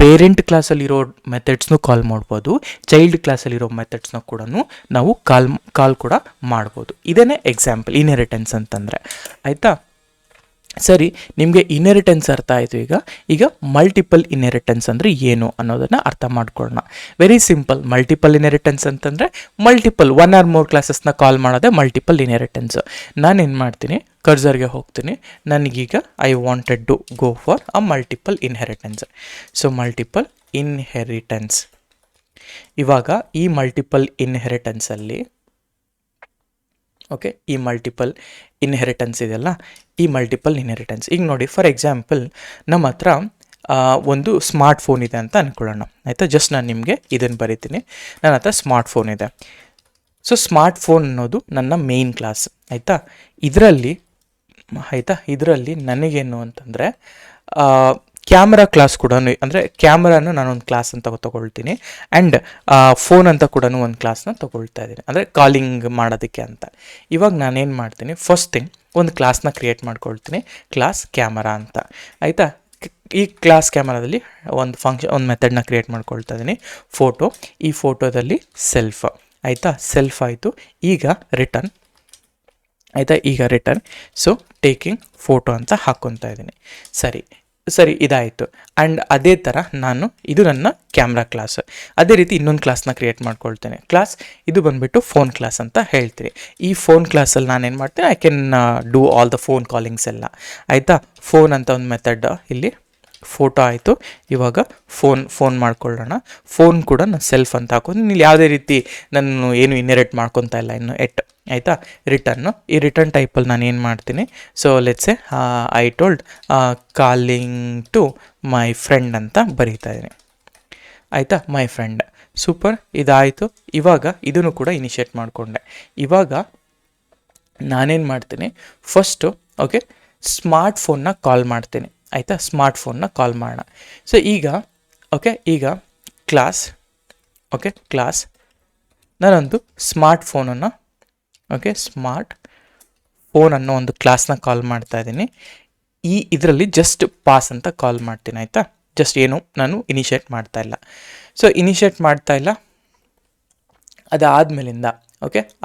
ಪೇರೆಂಟ್ ಕ್ಲಾಸಲ್ಲಿರೋ ಮೆಥಡ್ಸ್ನು ಕಾಲ್ ಮಾಡ್ಬೋದು, ಚೈಲ್ಡ್ ಕ್ಲಾಸಲ್ಲಿರೋ ಮೆಥಡ್ಸ್ನ ಕೂಡ ನಾವು ಕಾಲ್ ಕೂಡ ಮಾಡ್ಬೋದು. ಇದೇನೇ ಎಕ್ಸಾಂಪಲ್ ಇನ್ಹೆರಿಟೆನ್ಸ್ ಅಂತಂದರೆ. ಆಯಿತಾ? ಸರಿ, ನಿಮಗೆ ಇನ್ಹೆರಿಟೆನ್ಸ್ ಅರ್ಥ ಆಯಿತು. ಈಗ ಮಲ್ಟಿಪಲ್ ಇನ್ಹೆರಿಟೆನ್ಸ್ ಅಂದರೆ ಏನು ಅನ್ನೋದನ್ನು ಅರ್ಥ ಮಾಡ್ಕೊಳ್ಳೋಣ. Very simple. ಮಲ್ಟಿಪಲ್ ಇನ್ಹೆರಿಟೆನ್ಸ್ ಅಂತಂದರೆ ಮಲ್ಟಿಪಲ್ 1 or more ಕ್ಲಾಸಸ್ನ ಕಾಲ್ ಮಾಡೋದೇ ಮಲ್ಟಿಪಲ್ ಇನ್ಹೆರಿಟೆನ್ಸ್. ನಾನೇನು ಮಾಡ್ತೀನಿ, ಕರ್ಸರ್ಗೆ ಹೋಗ್ತೀನಿ. ನನಗೀಗ I wanted to go for a multiple inheritance. So multiple inheritance. ಇವಾಗ ಈ ಮಲ್ಟಿಪಲ್ ಇನ್ಹೆರಿಟೆನ್ಸಲ್ಲಿ ಓಕೆ, ಈ ಮಲ್ಟಿಪಲ್ ಇನ್ಹೆರಿಟೆನ್ಸ್ ಇದೆಯಲ್ಲ, ಈ ಮಲ್ಟಿಪಲ್ ಇನ್ಹೆರಿಟೆನ್ಸ್ ಈಗ ನೋಡಿ, ಫಾರ್ ಎಕ್ಸಾಂಪಲ್ ನಮ್ಮ ಹತ್ರ ಒಂದು ಸ್ಮಾರ್ಟ್ ಫೋನ್ ಇದೆ ಅಂತ ಅಂದ್ಕೊಳ್ಳೋಣ. ಆಯಿತಾ? ಜಸ್ಟ್ ನಾನು ನಿಮಗೆ ಇದನ್ನು ಬರಿತೀನಿ. ನನ್ನ ಹತ್ರ ಸ್ಮಾರ್ಟ್ ಫೋನ್ ಇದೆ. ಸೊ ಸ್ಮಾರ್ಟ್ ಫೋನ್ ಅನ್ನೋದು ನನ್ನ ಮೇನ್ ಕ್ಲಾಸ್. ಆಯಿತಾ? ಇದರಲ್ಲಿ ನನಗೇನು ಅಂತಂದರೆ ಕ್ಯಾಮ್ರಾ ಕ್ಲಾಸ್ ಕೂಡ, ಅಂದರೆ ಕ್ಯಾಮ್ರಾನು ನಾನೊಂದು ಕ್ಲಾಸ್ ಅಂತ ತಗೊಳ್ತೀನಿ, ಆ್ಯಂಡ್ ಫೋನ್ ಅಂತ ಕೂಡ ಒಂದು ಕ್ಲಾಸ್ನ ತೊಗೊಳ್ತಾ ಇದ್ದೀನಿ, ಅಂದರೆ ಕಾಲಿಂಗ್ ಮಾಡೋದಕ್ಕೆ ಅಂತ. ಇವಾಗ ನಾನೇನು ಮಾಡ್ತೀನಿ, ಫಸ್ಟ್ ಥಿಂಗ್ ಒಂದು ಕ್ಲಾಸ್ನ ಕ್ರಿಯೇಟ್ ಮಾಡ್ಕೊಳ್ತೀನಿ, ಕ್ಲಾಸ್ ಕ್ಯಾಮರಾ ಅಂತ. ಆಯಿತಾ? ಈ ಕ್ಲಾಸ್ ಕ್ಯಾಮರಾದಲ್ಲಿ ಒಂದು ಮೆಥಡ್ನ ಕ್ರಿಯೇಟ್ ಮಾಡ್ಕೊಳ್ತಾ ಇದ್ದೀನಿ, ಫೋಟೋ. ಈ ಫೋಟೋದಲ್ಲಿ ಸೆಲ್ಫ್. ಆಯಿತಾ? ಸೆಲ್ಫ್ ಆಯಿತು. ಈಗ ರಿಟರ್ನ್. ಆಯಿತಾ? ಈಗ ರಿಟರ್ನ್. ಸೊ ಟೇಕಿಂಗ್ ಫೋಟೋ ಅಂತ ಹಾಕ್ಕೊತಾ ಇದ್ದೀನಿ. ಸರಿ ಇದಾಯಿತು. ಆ್ಯಂಡ್ ಅದೇ ಥರ ಇದು ನನ್ನ ಕ್ಯಾಮ್ರಾ ಕ್ಲಾಸ್. ಅದೇ ರೀತಿ ಇನ್ನೊಂದು ಕ್ಲಾಸ್ನ ಕ್ರಿಯೇಟ್ ಮಾಡ್ಕೊಳ್ತೇನೆ. ಇದು ಬಂದುಬಿಟ್ಟು ಫೋನ್ ಕ್ಲಾಸ್ ಅಂತ ಹೇಳ್ತೀನಿ. ಈ ಫೋನ್ ಕ್ಲಾಸಲ್ಲಿ ನಾನೇನು ಮಾಡ್ತೀನಿ, I can do all the phone callings ಎಲ್ಲ. ಆಯಿತಾ? ಫೋನ್ ಅಂತ ಒಂದು ಮೆಥಡ್, ಇಲ್ಲಿ ಫೋಟೋ ಆಯಿತು. ಇವಾಗ ಫೋನ್ ಮಾಡ್ಕೊಳ್ಳೋಣ. ಫೋನ್ ಕೂಡ ನಾನು ಸೆಲ್ಫ್ ಅಂತ ಹಾಕೋದು. ಇಲ್ಲಿ ಯಾವುದೇ ರೀತಿ ನಾನು ಏನು ಇನ್ಹೆರಿಟ್ ಮಾಡ್ಕೊತಾ ಇಲ್ಲ ಇನ್ನು ಆಯಿತಾ? ರಿಟರ್ನು. ಈ ರಿಟರ್ನ್ ಟೈಪಲ್ಲಿ ನಾನು ಏನು ಮಾಡ್ತೀನಿ, so let's say I told calling to my friend ಅಂತ ಬರೀತಾ ಇದ್ದೀನಿ. ಆಯಿತಾ? My friend. ಸೂಪರ್, ಇದಾಯಿತು. ಇವಾಗ ಇದನ್ನು ಕೂಡ ಇನಿಷಿಯೇಟ್ ಮಾಡಿಕೊಂಡೆ. ಇವಾಗ ನಾನೇನು ಮಾಡ್ತೀನಿ, ಫಸ್ಟು ಓಕೆ ಸ್ಮಾರ್ಟ್ ಫೋನ್ನ ಕಾಲ್ ಮಾಡ್ತೀನಿ. ಆಯಿತಾ? ಸ್ಮಾರ್ಟ್ ಫೋನ್ನ ಕಾಲ್ ಮಾಡೋಣ. ಸೊ ಈಗ ಕ್ಲಾಸ್ ನಾನೊಂದು ಸ್ಮಾರ್ಟ್ ಫೋನನ್ನು ಸ್ಮಾರ್ಟ್ ಫೋನ್ ಅನ್ನೋ ಒಂದು ಕ್ಲಾಸ್ನ ಕಾಲ್ ಮಾಡ್ತಾ ಇದ್ದೀನಿ. ಇದರಲ್ಲಿ ಜಸ್ಟ್ ಪಾಸ್ ಅಂತ ಕಾಲ್ ಮಾಡ್ತೀನಿ. ಆಯಿತಾ? ಜಸ್ಟ್ ಏನು ನಾನು ಇನಿಷಿಯೇಟ್ ಮಾಡ್ತಾ ಇಲ್ಲ. ಸೊ ಇನಿಷಿಯೇಟ್ ಮಾಡ್ತಾ ಇಲ್ಲ.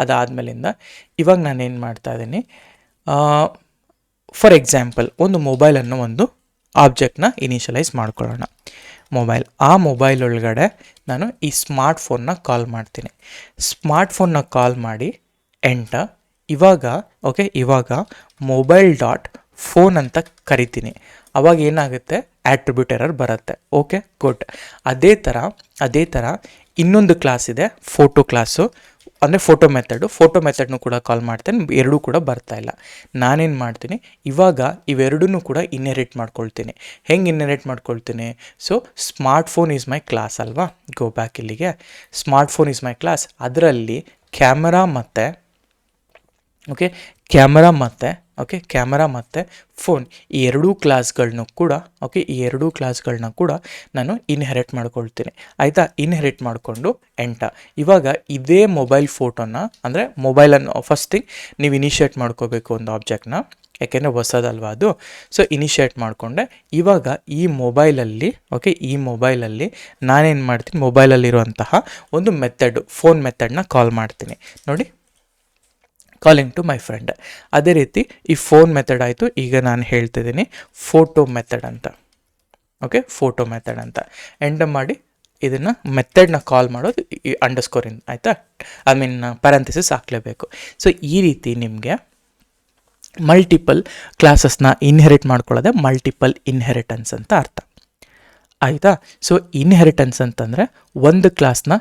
ಅದಾದಮೇಲಿಂದ ಇವಾಗ ನಾನೇನು ಮಾಡ್ತಾ ಇದ್ದೀನಿ, ಫಾರ್ ಎಕ್ಸಾಂಪಲ್ ಒಂದು ಮೊಬೈಲ್ ಅನ್ನೋ ಒಂದು ಆಬ್ಜೆಕ್ಟ್ನ ಇನಿಷಿಯಲೈಸ್ ಮಾಡ್ಕೊಳ್ಳೋಣ. ಆ ಮೊಬೈಲ್ ಒಳಗಡೆ ನಾನು ಈ ಸ್ಮಾರ್ಟ್ ಫೋನ್ನ ಕಾಲ್ ಮಾಡ್ತೀನಿ. ಸ್ಮಾರ್ಟ್ ಫೋನ್ನ ಕಾಲ್ ಮಾಡಿ ಎಂಟರ್. ಇವಾಗ ಮೊಬೈಲ್ ಡಾಟ್ ಫೋನ್ ಅಂತ ಕರಿತೀನಿ. ಅವಾಗ ಏನಾಗುತ್ತೆ, ಆಟ್ರಿಬ್ಯೂಟ್ ಎರರ್ ಬರುತ್ತೆ. Okay, good. ಅದೇ ಥರ ಇನ್ನೊಂದು ಕ್ಲಾಸ್ ಇದೆ, ಫೋಟೋ ಕ್ಲಾಸು, ಅಂದರೆ ಫೋಟೋ ಮೆಥಡ್ನು ಕೂಡ ಕಾಲ್ ಮಾಡ್ತೇನೆ. ಎರಡೂ ಕೂಡ ಬರ್ತಾ ಇಲ್ಲ. ನಾನೇನು ಮಾಡ್ತೀನಿ, ಇವಾಗ ಇವೆರಡೂ ಕೂಡ ಇನ್ಹೆರಿಟ್ ಮಾಡ್ಕೊಳ್ತೀನಿ. ಹೆಂಗೆ ಇನ್ಹೆರಿಟ್ ಮಾಡ್ಕೊಳ್ತೀನಿ? So smart phone is my class ಅಲ್ವಾ? ಗೋ ಬ್ಯಾಕ್ ಇಲ್ಲಿಗೆ. Smart phone is my class. ಅದರಲ್ಲಿ ಕ್ಯಾಮರಾ ಮತ್ತು ಫೋನ್ ಈ ಎರಡೂ ಕ್ಲಾಸ್ಗಳನ್ನೂ ಕೂಡ ನಾನು ಇನ್ಹೆರಿಟ್ ಮಾಡ್ಕೊಳ್ತೀನಿ. ಆಯಿತಾ? ಇನ್ಹೆರಿಟ್ ಮಾಡಿಕೊಂಡು ಇವಾಗ ಇದೇ ಮೊಬೈಲ್ ಫೋಟೋನ, ಅಂದರೆ ಮೊಬೈಲನ್ನು ಫಸ್ಟ್ ಥಿಂಗ್ ನೀವು ಇನಿಷಿಯೇಟ್ ಮಾಡ್ಕೋಬೇಕು ಒಂದು ಆಬ್ಜೆಕ್ಟ್ನ, ಯಾಕೆಂದರೆ ಹೊಸದಲ್ವಾ ಅದು. ಸೊ ಇನಿಷಿಯೇಟ್ ಮಾಡಿಕೊಂಡೆ. ಇವಾಗ ಈ ಮೊಬೈಲಲ್ಲಿ ನಾನೇನು ಮಾಡ್ತೀನಿ, ಮೊಬೈಲಲ್ಲಿರುವಂತಹ ಒಂದು ಫೋನ್ ಮೆಥಡ್ನ ಕಾಲ್ ಮಾಡ್ತೀನಿ. ನೋಡಿ, ಕಾಲಿಂಗ್ ಟು ಮೈ ಫ್ರೆಂಡ್. ಅದೇ ರೀತಿ ಈ ಫೋನ್ ಮೆಥಡ್ ಆಯಿತು. ಈಗ ನಾನು ಹೇಳ್ತಿದ್ದೀನಿ ಫೋಟೋ ಮೆಥಡ್ ಅಂತ. ಎಂಟರ್ ಮಾಡಿ ಇದನ್ನು ಮೆಥಡ್ನ ಕಾಲ್ ಮಾಡೋದು ಅಂಡರ್ಸ್ಕೋರಿಂದ. ಆಯಿತಾ? ಪ್ಯಾರಂಥೆಸಿಸ್ ಹಾಕಲೇಬೇಕು. ಸೊ ಈ ರೀತಿ ನಿಮಗೆ ಮಲ್ಟಿಪಲ್ ಕ್ಲಾಸಸ್ನ ಇನ್ಹೆರಿಟ್ ಮಾಡ್ಕೊಳ್ಳೋದೆ ಮಲ್ಟಿಪಲ್ ಇನ್ಹೆರಿಟೆನ್ಸ್ ಅಂತ ಅರ್ಥ. ಆಯಿತಾ? ಸೊ ಇನ್ಹೆರಿಟೆನ್ಸ್ ಅಂತಂದರೆ ಒಂದು ಕ್ಲಾಸ್ನ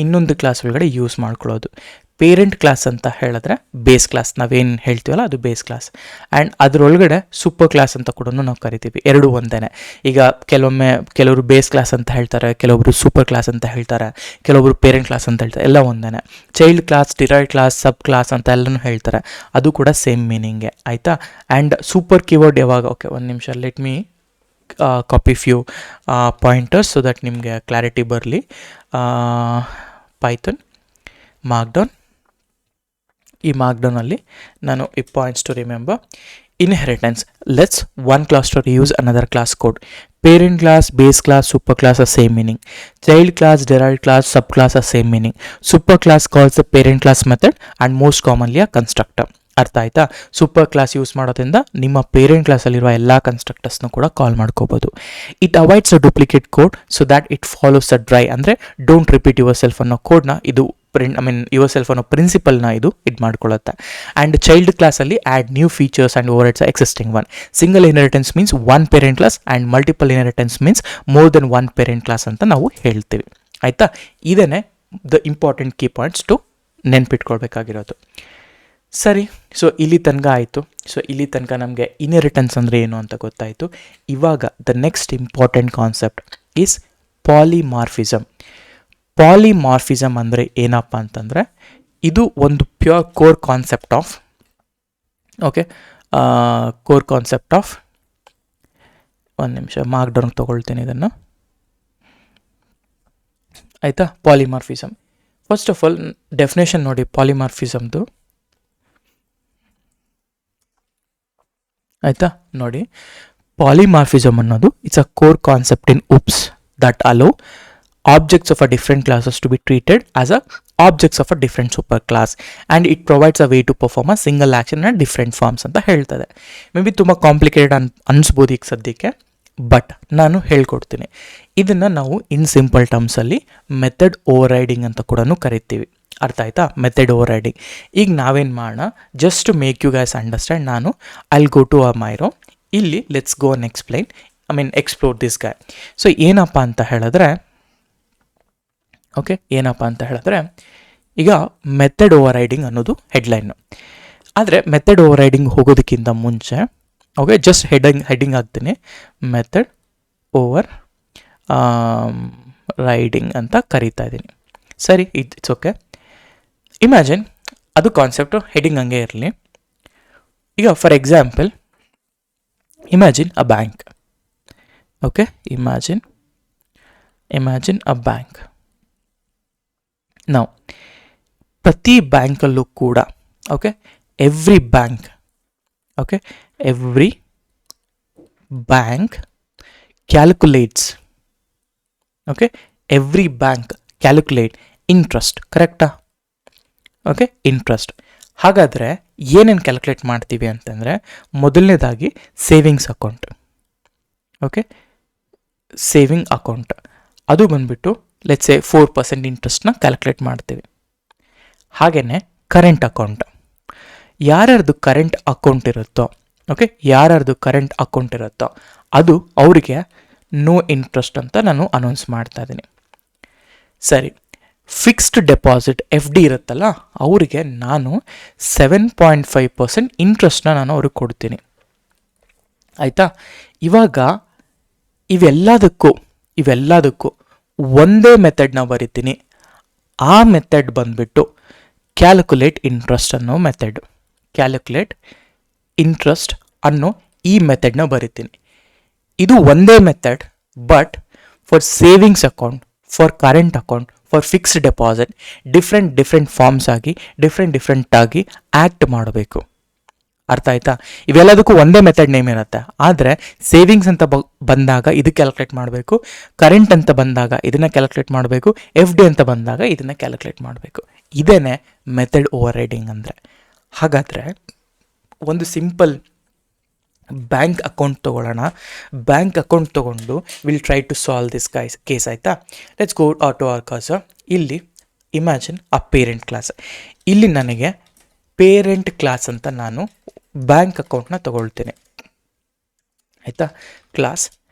ಇನ್ನೊಂದು ಕ್ಲಾಸ್ ಒಳಗಡೆ ಯೂಸ್ ಮಾಡ್ಕೊಳ್ಳೋದು. ಪೇರೆಂಟ್ ಕ್ಲಾಸ್ ಅಂತ ಹೇಳಿದ್ರೆ ಬೇಸ್ ಕ್ಲಾಸ್, ನಾವೇನು ಹೇಳ್ತೀವಲ್ಲ ಅದು ಬೇಸ್ ಕ್ಲಾಸ್. ಆ್ಯಂಡ್ ಅದರೊಳಗಡೆ ಸೂಪರ್ ಕ್ಲಾಸ್ ಅಂತ ಕೂಡ ನಾವು ಕರಿತೀವಿ. ಎರಡು ಒಂದೇ. ಈಗ ಕೆಲವರು ಬೇಸ್ ಕ್ಲಾಸ್ ಅಂತ ಹೇಳ್ತಾರೆ, ಕೆಲವೊಬ್ರು ಸೂಪರ್ ಕ್ಲಾಸ್ ಅಂತ ಹೇಳ್ತಾರೆ, ಕೆಲವೊಬ್ರು ಪೇರೆಂಟ್ ಕ್ಲಾಸ್ ಅಂತ ಹೇಳ್ತಾರೆ, ಎಲ್ಲ ಒಂದೇ. Child class, derived class, sub class ಅಂತ ಎಲ್ಲನೂ ಹೇಳ್ತಾರೆ, ಅದು ಕೂಡ ಸೇಮ್ ಮೀನಿಂಗೆ, ಆಯಿತಾ. ಆ್ಯಂಡ್ ಸೂಪರ್ ಕೀವರ್ಡ್ ಯಾವಾಗ, ಓಕೆ ಒಂದು ನಿಮಿಷ, let me copy few pointers so that ನಿಮಗೆ ಕ್ಲಾರಿಟಿ ಬರಲಿ. ಪೈಥಾನ್ ಮಾರ್ಕ್ಡೌನ್, ಈ ಮಾರ್ಕ್ಡೌನಲ್ಲಿ ನಾನು ಈ points to remember. Inheritance, let's one class to reuse another class code. Parent class, base class, super class are same meaning. Child class, derived class, subclass are same meaning. Super class calls the parent class method and most commonly a constructor. ಅರ್ಥ ಆಯ್ತಾ? Super class use ಮಾಡೋದ್ರಿಂದ ನಿಮ್ಮ parent ಕ್ಲಾಸಲ್ಲಿರುವ ಎಲ್ಲ ಕನ್ಸ್ಟ್ರಕ್ಟರ್ಸ್ನೂ ಕೂಡ call ಮಾಡ್ಕೋಬೋದು. It avoids a duplicate code so that it follows a DRY, ಅಂದರೆ don't repeat yourself ಅನ್ನೋ ಕೋಡ್ನ ಇದು ಯುವರ್ ಸೆಲ್ಫ್ ಅನ್ನೋ ಪ್ರಿನ್ಸಿಪಲ್ನ ಇದು ಮಾಡ್ಕೊಳ್ಳುತ್ತೆ. ಆ್ಯಂಡ್ ಚೈಲ್ಡ್ ಕ್ಲಾಸಲ್ಲಿ add new features and over its existing one. Single inheritance means one parent class and multiple inheritance means more than one parent class ಅಂತ ನಾವು ಹೇಳ್ತೀವಿ. ಆಯಿತಾ? ಇದೇ the important key points to ನೆನ್ಪಿಟ್ಕೊಳ್ಬೇಕಾಗಿರೋದು. ಸರಿ, ಸೊ ಇಲ್ಲಿ ತನಕ ಆಯಿತು. ಸೊ ಇಲ್ಲಿ ತನಕ ನಮಗೆ ಇನ್ಹೆರಿಟೆನ್ಸ್ ಅಂದರೆ ಏನು ಅಂತ ಗೊತ್ತಾಯಿತು. ಇವಾಗ the next important concept is polymorphism. Polymorphism ಅಂದರೆ ಏನಪ್ಪ ಅಂತಂದರೆ, ಇದು ಒಂದು pure core concept of, okay, core concept of, ಒಂದು ನಿಮಿಷ ಮಾರ್ಕ್ಡೌನ್ ತೊಗೊಳ್ತೀನಿ ಇದನ್ನು, ಆಯಿತಾ. Polymorphism, first of all definition ನೋಡಿ ಪಾಲಿಮಾರ್ಫಿಸಮ್ದು, ಆಯಿತಾ. ನೋಡಿ, ಪಾಲಿಮಾರ್ಫಿಸಮ್ ಅನ್ನೋದು it's a core concept in oops that hello objects of a different classes to be treated as a objects of a different superclass and it provides a way to perform a single action in a different forms ಅಂತ ಹೇಳ್ತದೆ. May be ತುಂಬ complicated ಅನಿಸ್ಬೋದು ಈಗ ಸದ್ಯಕ್ಕೆ, but ನಾನು ಹೇಳ್ಕೊಡ್ತೀನಿ. ಇದನ್ನು ನಾವು ಇನ್ ಸಿಂಪಲ್ ಟರ್ಮ್ಸಲ್ಲಿ ಮೆಥಡ್ ಓವರ್ ರೈಡಿಂಗ್ ಅಂತ ಕೂಡ ಕರಿತೀವಿ. ಅರ್ಥ ಆಯ್ತಾ? Method overriding. ಈಗ ನಾವೇನು ಮಾಡೋಣ, just to make you guys understand, ನಾನು I'll go to a Miro, ಇಲ್ಲಿ let's go and explore this guy. So ಏನಪ್ಪ ಅಂತ ಹೇಳಿದ್ರೆ, ಓಕೆ, ಏನಪ್ಪ ಅಂತ ಹೇಳಿದ್ರೆ, ಈಗ ಮೆಥಡ್ ಓವರ್ ರೈಡಿಂಗ್ ಅನ್ನೋದು ಹೆಡ್ಲೈನು. ಆದರೆ ಮೆಥಡ್ ಓವರ್ ರೈಡಿಂಗ್ ಹೋಗೋದಕ್ಕಿಂತ ಮುಂಚೆ, ಓಕೆ, ಜಸ್ಟ್ ಹೆಡ್ಡಿಂಗ್ ಹಾಕ್ತೀನಿ, ಮೆಥಡ್ ಓವರ್ ರೈಡಿಂಗ್ ಅಂತ ಕರೀತಾ ಇದ್ದೀನಿ. ಸರಿ, ಇಟ್ಸ್ ಓಕೆ. ಇಮ್ಯಾಜಿನ್, ಅದು ಕಾನ್ಸೆಪ್ಟು ಹೆಡ್ಡಿಂಗ್ ಹಂಗೆ ಇರಲಿ. ಈಗ for example, imagine a bank. Okay, imagine a bank. ನಾವು ಪ್ರತಿ ಬ್ಯಾಂಕಲ್ಲೂ ಕೂಡ, okay, every bank calculates, okay, every bank calculate interest, ಕರೆಕ್ಟಾ? Okay, interest. ಹಾಗಾದರೆ ಏನೇನು ಕ್ಯಾಲ್ಕುಲೇಟ್ ಮಾಡ್ತೀವಿ ಅಂತಂದರೆ, ಮೊದಲನೇದಾಗಿ savings account, okay, saving account, ಅದು ಬಂದುಬಿಟ್ಟು ಲೆಟ್ಸ್ ಸೇ 4% ಇಂಟ್ರೆಸ್ಟ್ನ ಕ್ಯಾಲ್ಕುಲೇಟ್ ಮಾಡ್ತೀವಿ. ಹಾಗೆಯೇ ಕರೆಂಟ್ ಅಕೌಂಟ್, ಯಾರ್ಯಾರ್ದು ಕರೆಂಟ್ ಅಕೌಂಟ್ ಇರುತ್ತೋ, ಓಕೆ, ಯಾರ್ಯಾರ್ದು ಕರೆಂಟ್ ಅಕೌಂಟ್ ಇರುತ್ತೋ ಅದು ಅವರಿಗೆ ನೋ ಇಂಟ್ರೆಸ್ಟ್ ಅಂತ ನಾನು ಅನೌನ್ಸ್ ಮಾಡ್ತಾ ಇದ್ದೀನಿ. ಸರಿ, ಫಿಕ್ಸ್ಡ್ ಡೆಪಾಸಿಟ್ FD ಇರುತ್ತಲ್ಲ, ಅವರಿಗೆ ನಾನು 7.5% ಇಂಟ್ರೆಸ್ಟ್ನ ನಾನು ಅವ್ರಿಗೆ ಕೊಡ್ತೀನಿ. ಆಯಿತಾ? ಇವಾಗ ಇವೆಲ್ಲದಕ್ಕೂ ಒಂದೇ ಮೆಥಡ್ನ ಬರಿತೀನಿ. ಆ ಮೆಥಡ್ ಬಂದುಬಿಟ್ಟು ಕ್ಯಾಲ್ಕುಲೇಟ್ ಇಂಟ್ರೆಸ್ಟ್ ಅನ್ನೋ ಮೆಥಡ್. ಕ್ಯಾಲ್ಕುಲೇಟ್ ಇಂಟ್ರೆಸ್ಟ್ ಅನ್ನೋ ಈ ಮೆಥಡ್ನ ಬರಿತೀನಿ. ಇದು ಒಂದೇ method, but for savings account, for current account, for fixed deposit different forms ಆಗಿ ಡಿಫ್ರೆಂಟಾಗಿ ಆ್ಯಕ್ಟ್ ಮಾಡಬೇಕು. ಅರ್ಥ ಆಯ್ತಾ? ಇವೆಲ್ಲದಕ್ಕೂ ಒಂದೇ ಮೆಥಡ್ ನೇಮ್ ಇರುತ್ತೆ. ಆದರೆ ಸೇವಿಂಗ್ಸ್ ಅಂತ ಬಂದಾಗ ಇದು ಕ್ಯಾಲ್ಕುಲೇಟ್ ಮಾಡಬೇಕು, ಕರೆಂಟ್ ಅಂತ ಬಂದಾಗ ಇದನ್ನು ಕ್ಯಾಲ್ಕುಲೇಟ್ ಮಾಡಬೇಕು, FD ಅಂತ ಬಂದಾಗ ಇದನ್ನು ಕ್ಯಾಲ್ಕುಲೇಟ್ ಮಾಡಬೇಕು. ಇದೇ ಮೆಥಡ್ ಓವರ್ ರೈಡಿಂಗ್ ಅಂದರೆ. ಹಾಗಾದರೆ ಒಂದು ಸಿಂಪಲ್ ಬ್ಯಾಂಕ್ ಅಕೌಂಟ್ ತೊಗೊಳ್ಳೋಣ. ಬ್ಯಾಂಕ್ ಅಕೌಂಟ್ ತೊಗೊಂಡು will try to solve this case. ಆಯಿತಾ? Let's go to our class. ಇಲ್ಲಿ ಇಮ್ಯಾಜಿನ್ ಅ ಪೇರೆಂಟ್ ಕ್ಲಾಸ್. ಇಲ್ಲಿ ನನಗೆ ಪೇರೆಂಟ್ ಕ್ಲಾಸ್ ಅಂತ ನಾನು ಬ್ಯಾಂಕ್ ಅಕೌಂಟ್ನ ತೊಗೊಳ್ತೀನಿ. ಆಯಿತಾ? ಕ್ಲಾಸ್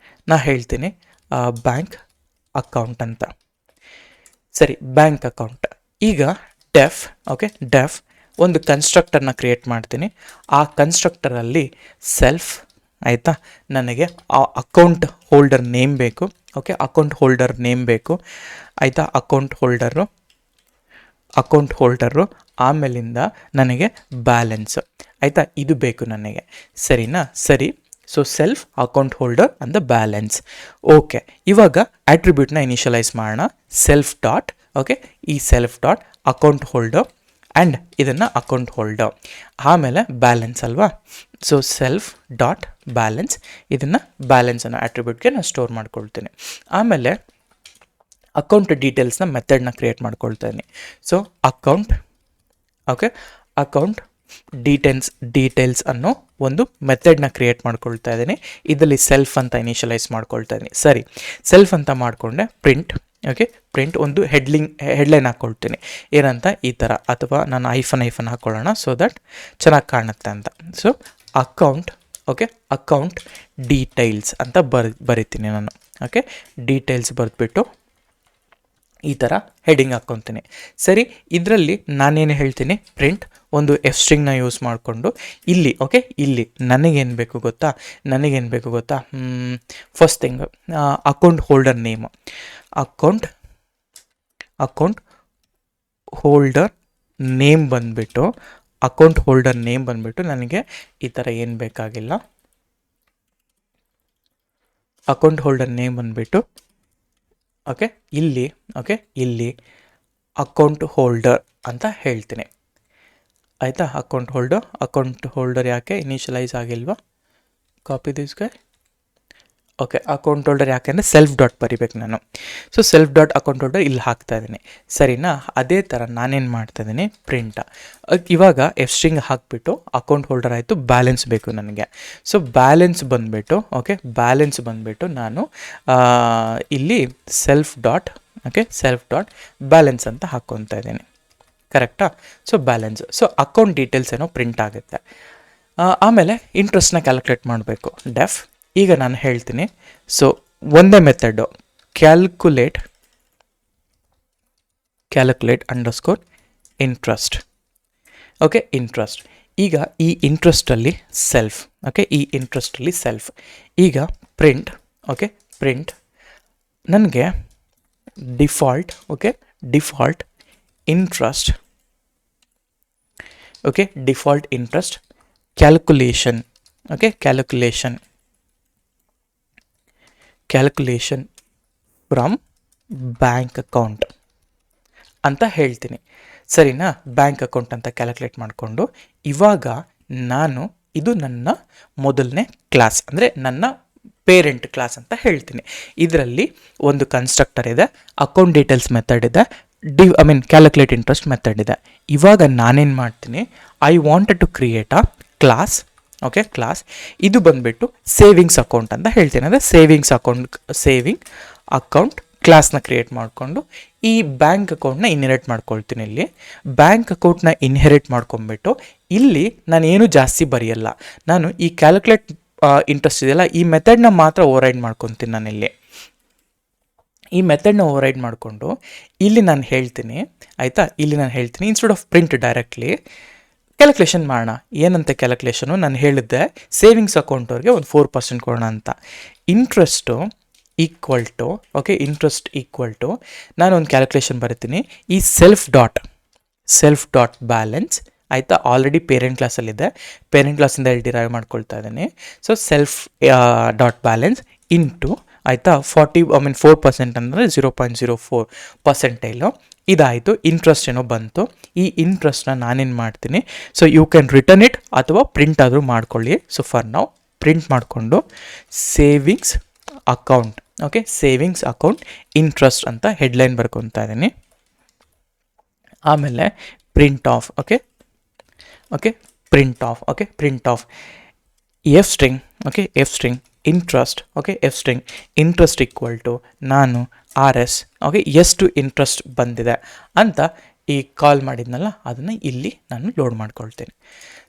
ನಾ ಹೇಳ್ತೀನಿ ಬ್ಯಾಂಕ್ ಅಕೌಂಟ್ ಅಂತ. ಸರಿ, ಬ್ಯಾಂಕ್ ಅಕೌಂಟ್. ಈಗ ಡೆಫ್ ಡೆಫ್ ಒಂದು ಕನ್ಸ್ಟ್ರಕ್ಟರ್ನ ಕ್ರಿಯೇಟ್ ಮಾಡ್ತೀನಿ. ಆ ಕನ್ಸ್ಟ್ರಕ್ಟರಲ್ಲಿ ಸೆಲ್ಫ್ ಆಯಿತಾ, ನನಗೆ ಆ ಅಕೌಂಟ್ ಹೋಲ್ಡರ್ ನೇಮ್ ಬೇಕು. ಅಕೌಂಟ್ ಹೋಲ್ಡರ್ ನೇಮ್ ಬೇಕು ಆಯಿತಾ. ಅಕೌಂಟ್ ಹೋಲ್ಡರು ಆಮೇಲಿಂದ ನನಗೆ ಬ್ಯಾಲೆನ್ಸ್ ಆಯಿತಾ, ಇದು ಬೇಕು ನನಗೆ. ಸರಿನಾ? ಸರಿ. ಸೊ ಸೆಲ್ಫ್ ಅಕೌಂಟ್ ಹೋಲ್ಡರ್ ಅಂದ ಬ್ಯಾಲೆನ್ಸ್. ಓಕೆ, ಇವಾಗ ಆಟ್ರಿಬ್ಯೂಟ್ನ ಇನಿಷಿಯಲೈಸ್ ಮಾಡೋಣ. ಸೆಲ್ಫ್ ಡಾಟ್ ಈ self dot account holder and ಇದನ್ನು ಅಕೌಂಟ್ ಹೋಲ್ಡರ್, ಆಮೇಲೆ ಬ್ಯಾಲೆನ್ಸ್ ಅಲ್ವಾ. ಸೊ ಸೆಲ್ಫ್ ಡಾಟ್ ಬ್ಯಾಲೆನ್ಸ್, ಇದನ್ನು ಬ್ಯಾಲೆನ್ಸನ್ನು ಆಟ್ರಿಬ್ಯೂಟ್ಗೆ ನಾನು ಸ್ಟೋರ್ ಮಾಡ್ಕೊಳ್ತೀನಿ. ಆಮೇಲೆ ಅಕೌಂಟ್ ಡೀಟೇಲ್ಸ್ನ ಮೆಥಡ್ನ ಕ್ರಿಯೇಟ್ ಮಾಡ್ಕೊಳ್ತೀನಿ. ಸೊ ಅಕೌಂಟ್ ಡೀಟೇಲ್ಸ್ ಅನ್ನೋ ಒಂದು ಮೆಥಡ್ನ ಕ್ರಿಯೇಟ್ ಮಾಡ್ಕೊಳ್ತಾ ಇದ್ದೀನಿ. ಇದರಲ್ಲಿ ಸೆಲ್ಫ್ ಅಂತ ಇನಿಷಿಯಲೈಸ್ ಮಾಡ್ಕೊಳ್ತಾ ಇದ್ದೀನಿ. ಸರಿ, ಸೆಲ್ಫ್ ಅಂತ ಮಾಡಿಕೊಂಡೆ. ಪ್ರಿಂಟ್ ಒಂದು ಹೆಡ್ಲೈನ್ ಹಾಕ್ಕೊಳ್ತೀನಿ. ಏನಂತ, ಈ ಥರ, ಅಥವಾ ನಾನು ಐಫನ್ ಹಾಕ್ಕೊಳ್ಳೋಣ ಸೊ ದಟ್ ಚೆನ್ನಾಗಿ ಕಾಣುತ್ತೆ ಅಂತ. ಸೊ ಅಕೌಂಟ್ ಡೀಟೇಲ್ಸ್ ಅಂತ ಬರಿತೀನಿ ನಾನು. ಡೀಟೇಲ್ಸ್ ಬರೆದ್ಬಿಟ್ಟು ಈ ಥರ ಹೆಡಿಂಗ್ ಹಾಕ್ಕೊತೀನಿ. ಸರಿ, ಇದರಲ್ಲಿ ನಾನೇನು ಹೇಳ್ತೀನಿ, ಪ್ರಿಂಟ್ ಒಂದು ಎಫ್ ಸ್ಟ್ರಿಂಗ್ನ ಯೂಸ್ ಮಾಡಿಕೊಂಡು ಇಲ್ಲಿ ಇಲ್ಲಿ ನನಗೇನು ಬೇಕು ಗೊತ್ತಾ, first thing account holder name, account holder name ಬಂದುಬಿಟ್ಟು ನನಗೆ ಈ ಥರ ಏನು ಬೇಕಾಗಿಲ್ಲ. ಅಕೌಂಟ್ ಹೋಲ್ಡರ್ ನೇಮ್ ಬಂದುಬಿಟ್ಟು ಇಲ್ಲಿ ಅಕೌಂಟ್ ಹೋಲ್ಡರ್ ಅಂತ ಹೇಳ್ತೀನಿ ಆಯಿತಾ. ಅಕೌಂಟ್ ಹೋಲ್ಡರ್ ಯಾಕೆ ಇನಿಷಿಯಲೈಸ್ ಆಗಿಲ್ವಾ? Copy this guy. Account holder ಯಾಕೆ ಅಂದರೆ ಸೆಲ್ಫ್ ಡಾಟ್ ಬರಿಬೇಕು ನಾನು. So self dot account holder ಇಲ್ಲಿ ಹಾಕ್ತಾ ಇದ್ದೀನಿ. ಸರಿನಾ? ಅದೇ ಥರ ನಾನೇನು ಮಾಡ್ತಾ ಇದ್ದೀನಿ, ಪ್ರಿಂಟ ಇವಾಗ ಎಫ್ ಸ್ಟ್ರಿಂಗ್ ಹಾಕಿಬಿಟ್ಟು ಅಕೌಂಟ್ ಹೋಲ್ಡರ್ ಆಯಿತು, ಬ್ಯಾಲೆನ್ಸ್ ಬೇಕು ನನಗೆ. ಸೊ ಬ್ಯಾಲೆನ್ಸ್ ಬಂದುಬಿಟ್ಟು ನಾನು ಇಲ್ಲಿ ಸೆಲ್ಫ್ ಡಾಟ್ ಬ್ಯಾಲೆನ್ಸ್ ಅಂತ ಹಾಕ್ಕೊತಾ ಇದ್ದೀನಿ. ಕರೆಕ್ಟಾ? So balance. So account details ಏನೋ ಪ್ರಿಂಟ್ ಆಗುತ್ತೆ. ಆಮೇಲೆ ಇಂಟ್ರೆಸ್ಟ್ನ ಕ್ಯಾಲ್ಕುಲೇಟ್ ಮಾಡಬೇಕು. ಡೆಫ್ ಈಗ ನಾನು ಹೇಳ್ತೀನಿ. ಸೊ ಒಂದೇ method, calculate underscore interest. Interest. ಈಗ ಈ ಇಂಟ್ರೆಸ್ಟಲ್ಲಿ ಸೆಲ್ಫ್ ಈಗ ಪ್ರಿಂಟ್ ನನಗೆ default interest calculation from bank account ಅಂತ ಹೇಳ್ತೀನಿ. ಸರಿನಾ? ಬ್ಯಾಂಕ್ ಅಕೌಂಟ್ ಅಂತ ಕ್ಯಾಲ್ಕುಲೇಟ್ ಮಾಡಿಕೊಂಡು ಇವಾಗ ಇದು ನನ್ನ ಮೊದಲನೇ ಕ್ಲಾಸ್, ಅಂದರೆ ನನ್ನ ಪೇರೆಂಟ್ ಕ್ಲಾಸ್ ಅಂತ ಹೇಳ್ತೀನಿ. ಇದರಲ್ಲಿ ಒಂದು ಕನ್ಸ್ಟ್ರಕ್ಟರ್ ಇದೆ, ಅಕೌಂಟ್ ಡೀಟೇಲ್ಸ್ ಮೆಥಡ್ ಇದೆ, ಕ್ಯಾಲ್ಕುಲೇಟ್ ಇಂಟ್ರೆಸ್ಟ್ ಮೆಥಡ್ ಇದೆ. ಇವಾಗ ನಾನೇನು ಮಾಡ್ತೀನಿ, I wanted to create a class. Class ಇದು ಬಂದುಬಿಟ್ಟು ಸೇವಿಂಗ್ಸ್ ಅಕೌಂಟ್ ಅಂತ ಹೇಳ್ತೀನಿ. ಅಂದರೆ ಸೇವಿಂಗ್ ಅಕೌಂಟ್ ಕ್ಲಾಸ್ನ ಕ್ರಿಯೇಟ್ ಮಾಡಿಕೊಂಡು ಈ ಬ್ಯಾಂಕ್ ಅಕೌಂಟ್ನ ಇನ್ಹೆರಿಟ್ ಮಾಡ್ಕೊಳ್ತೀನಿ. ಇಲ್ಲಿ ಬ್ಯಾಂಕ್ ಅಕೌಂಟ್ನ ಇನ್ಹೆರಿಟ್ ಮಾಡ್ಕೊಂಬಿಟ್ಟು ಇಲ್ಲಿ ನಾನೇನು ಜಾಸ್ತಿ ಬರೆಯಲ್ಲ. ನಾನು ಈ ಕ್ಯಾಲ್ಕುಲೇಟ್ ಇಂಟ್ರೆಸ್ಟ್ ಇದೆಯಲ್ಲ, ಈ ಮೆಥಡ್ನ ಮಾತ್ರ ಓವರ್ರೈಡ್ ಮಾಡ್ಕೊತೀನಿ. ನಾನಿಲ್ಲಿ ಈ ಮೆಥಡ್ನ ಓವರ್ರೈಡ್ ಮಾಡಿಕೊಂಡು ಇಲ್ಲಿ ನಾನು ಹೇಳ್ತೀನಿ ಆಯಿತಾ. Instead of print directly calculation ಮಾಡೋಣ. ಏನಂತ ಕ್ಯಾಲ್ಕುಲೇಷನು ನಾನು ಹೇಳಿದ್ದೆ, ಸೇವಿಂಗ್ಸ್ ಅಕೌಂಟವ್ರಿಗೆ ಒಂದು 4% ಕೊಡೋಣ ಅಂತ. ಇಂಟ್ರೆಸ್ಟ್ ಈಕ್ವಲ್ ಟು ನಾನು ಒಂದು ಕ್ಯಾಲ್ಕುಲೇಷನ್ ಬರಿತೀನಿ. ಈ ಸೆಲ್ಫ್ ಡಾಟ್ ಬ್ಯಾಲೆನ್ಸ್ ಆಯಿತಾ, ಆಲ್ರೆಡಿ ಪೇರೆಂಟ್ ಕ್ಲಾಸಲ್ಲಿದೆ, ಪೇರೆಂಟ್ ಕ್ಲಾಸಿಂದ ಡಿರೈವ್ ಮಾಡ್ಕೊಳ್ತಾ ಇದ್ದೀನಿ. So self dot balance into ಆಯಿತಾ 4% ಅಂದರೆ 0.04% ಇದಾಯಿತು. ಇಂಟ್ರೆಸ್ಟ್ ಏನೋ ಬಂತು. ಈ ಇಂಟ್ರೆಸ್ಟ್ನ ನಾನೇನು ಮಾಡ್ತೀನಿ, so you can return it ಅಥವಾ ಪ್ರಿಂಟ್ ಆದರೂ ಮಾಡ್ಕೊಳ್ಳಿ. ಸೊ ಫಾರ್ ನಾವು ಪ್ರಿಂಟ್ ಮಾಡಿಕೊಂಡು ಸೇವಿಂಗ್ಸ್ ಅಕೌಂಟ್ ಇಂಟ್ರೆಸ್ಟ್ ಅಂತ ಹೆಡ್ಲೈನ್ ಬರ್ಕೊತಾ ಇದ್ದೀನಿ. ಆಮೇಲೆ print of F string interest equal to ನಾನು RS ಎಷ್ಟು ಇಂಟ್ರೆಸ್ಟ್ ಬಂದಿದೆ ಅಂತ ಈ ಕಾಲ್ ಮಾಡಿದ್ನಲ್ಲ ಅದನ್ನು ಇಲ್ಲಿ ನಾನು ಲೋಡ್ ಮಾಡ್ಕೊಳ್ತೇನೆ.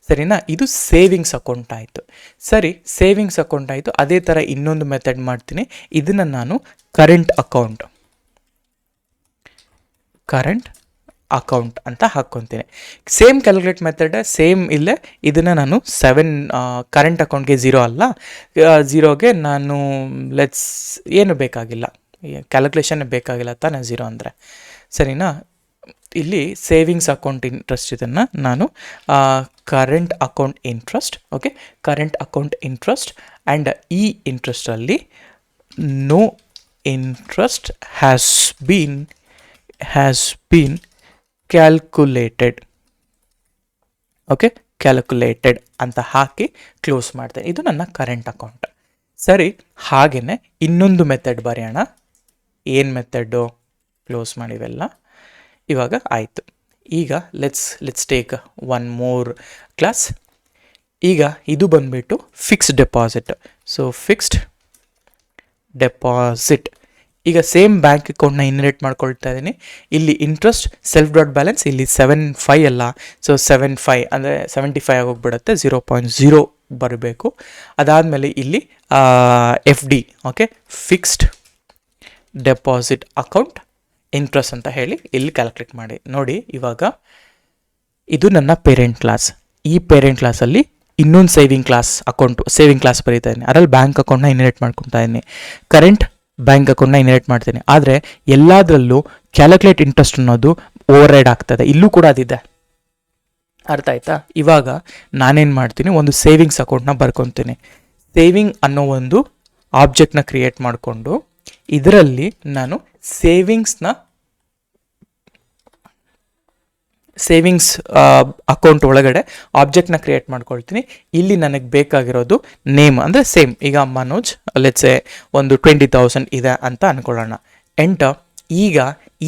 ಸರಿನಾ? ಇದು ಸೇವಿಂಗ್ಸ್ ಅಕೌಂಟ್ ಆಯಿತು. ಸರಿ, ಸೇವಿಂಗ್ಸ್ ಅಕೌಂಟ್ ಆಯಿತು. ಅದೇ ಥರ ಇನ್ನೊಂದು ಮೆಥಡ್ ಮಾಡ್ತೀನಿ. ಇದನ್ನು ನಾನು ಕರೆಂಟ್ ಕರೆಂಟ್ ಅಕೌಂಟ್ ಅಂತ ಹಾಕ್ಕೊತೀನಿ. ಸೇಮ್ ಕ್ಯಾಲ್ಕುಲೇಟ್ ಮೆಥಡ್ ಸೇಮ್ ಇಲ್ಲೇ ಇದನ್ನು ನಾನು 7 ಕರೆಂಟ್ ಅಕೌಂಟ್ಗೆ 0 ಅಲ್ಲ, 0ಗೆ ನಾನು ಏನು ಬೇಕಾಗಿಲ್ಲ, ಕ್ಯಾಲ್ಕುಲೇಷನ್ ಬೇಕಾಗಿಲ್ಲ ತಾನೇ 0 ಅಂದರೆ, ಸರಿನಾ. ಇಲ್ಲಿ ಸೇವಿಂಗ್ಸ್ ಅಕೌಂಟ್ ಇಂಟ್ರೆಸ್ಟ್ ಇದನ್ನು ನಾನು current account interest, okay, current account interest and ಈ ಇಂಟ್ರೆಸ್ಟಲ್ಲಿ no interest has been calculated, okay, calculated ಅಂತ ಹಾಕಿ ಕ್ಲೋಸ್ ಮಾಡ್ತೇನೆ. ಇದು ನನ್ನ ಕರೆಂಟ್ ಅಕೌಂಟ್. ಸರಿ, ಹಾಗೆಯೇ ಇನ್ನೊಂದು ಮೆಥಡ್ ಬರೆಯೋಣ. ಏನು ಮೆಥಡ್ಡು? ಕ್ಲೋಸ್ ಮಾಡಿವೆಲ್ಲ. ಇವಾಗ ಆಯಿತು. ಈಗ let's take one more class. ಈಗ ಇದು ಬಂದುಬಿಟ್ಟು fixed deposit. So fixed deposit ಈಗ ಸೇಮ್ ಬ್ಯಾಂಕ್ ಅಕೌಂಟ್ನ ಇನ್ಹೆರಿಟ್ ಮಾಡ್ಕೊಳ್ತಾ ಇದ್ದೀನಿ. ಇಲ್ಲಿ ಇಂಟ್ರೆಸ್ಟ್ ಸೆಲ್ಫ್ ಡಾಟ್ ಬ್ಯಾಲೆನ್ಸ್ ಇಲ್ಲಿ 75 ಅಲ್ಲ, ಸೊ 75 ಅಂದರೆ 75 ಆಗೋಗ್ಬಿಡುತ್ತೆ, 0.0 ಬರಬೇಕು. ಅದಾದಮೇಲೆ ಇಲ್ಲಿ F D, okay, fixed deposit account interest ಅಂತ ಹೇಳಿ ಇಲ್ಲಿ ಕ್ಯಾಲ್ಕುಲೇಟ್ ಮಾಡಿ. ನೋಡಿ, ಇವಾಗ ಇದು ನನ್ನ ಪೇರೆಂಟ್ ಕ್ಲಾಸ್. ಈ ಪೇರೆಂಟ್ ಕ್ಲಾಸಲ್ಲಿ ಇನ್ನೊಂದು ಸೇವಿಂಗ್ ಕ್ಲಾಸ್ ಬರೀತಾ ಇದ್ದೀನಿ. ಅದರಲ್ಲಿ ಬ್ಯಾಂಕ್ ಅಕೌಂಟ್ನ ಇನ್ಹೆರಿಟ್ ಮಾಡ್ಕೊತಾ ಇದ್ದೀನಿ, ಕರೆಂಟ್ ಬ್ಯಾಂಕ್ ಅಕೌಂಟ್ನ ಇನ್ಹೆರಿಟ್ ಮಾಡ್ತೀನಿ. ಆದರೆ ಎಲ್ಲದರಲ್ಲೂ ಕ್ಯಾಲ್ಕುಲೇಟ್ ಇಂಟ್ರೆಸ್ಟ್ ಅನ್ನೋದು ಓವರ್ ರೈಡ್ ಆಗ್ತದೆ. ಇಲ್ಲೂ ಕೂಡ ಅದಿದೆ, ಅರ್ಥ ಆಯ್ತಾ. ಇವಾಗ ನಾನೇನು ಮಾಡ್ತೀನಿ, ಒಂದು ಸೇವಿಂಗ್ಸ್ ಅಕೌಂಟ್ನ ಬರ್ಕೊತೀನಿ. ಸೇವಿಂಗ್ ಅನ್ನೋ ಒಂದು ಆಬ್ಜೆಕ್ಟ್ನ ಕ್ರಿಯೇಟ್ ಮಾಡಿಕೊಂಡು ಇದರಲ್ಲಿ ನಾನು ಸೇವಿಂಗ್ಸ್ ಅಕೌಂಟ್ ಒಳಗಡೆ ಆಬ್ಜೆಕ್ಟ್ನ ಕ್ರಿಯೇಟ್ ಮಾಡ್ಕೊಳ್ತೀನಿ. ಇಲ್ಲಿ ನನಗೆ ಬೇಕಾಗಿರೋದು ನೇಮ್ ಅಂದರೆ ಸೇಮ್, ಈಗ ಮನೋಜ್ ಲೆಟ್ಸೆ ಒಂದು 20,000 ಇದೆ ಅಂತ ಅಂದ್ಕೊಳ್ಳೋಣ. ಈಗ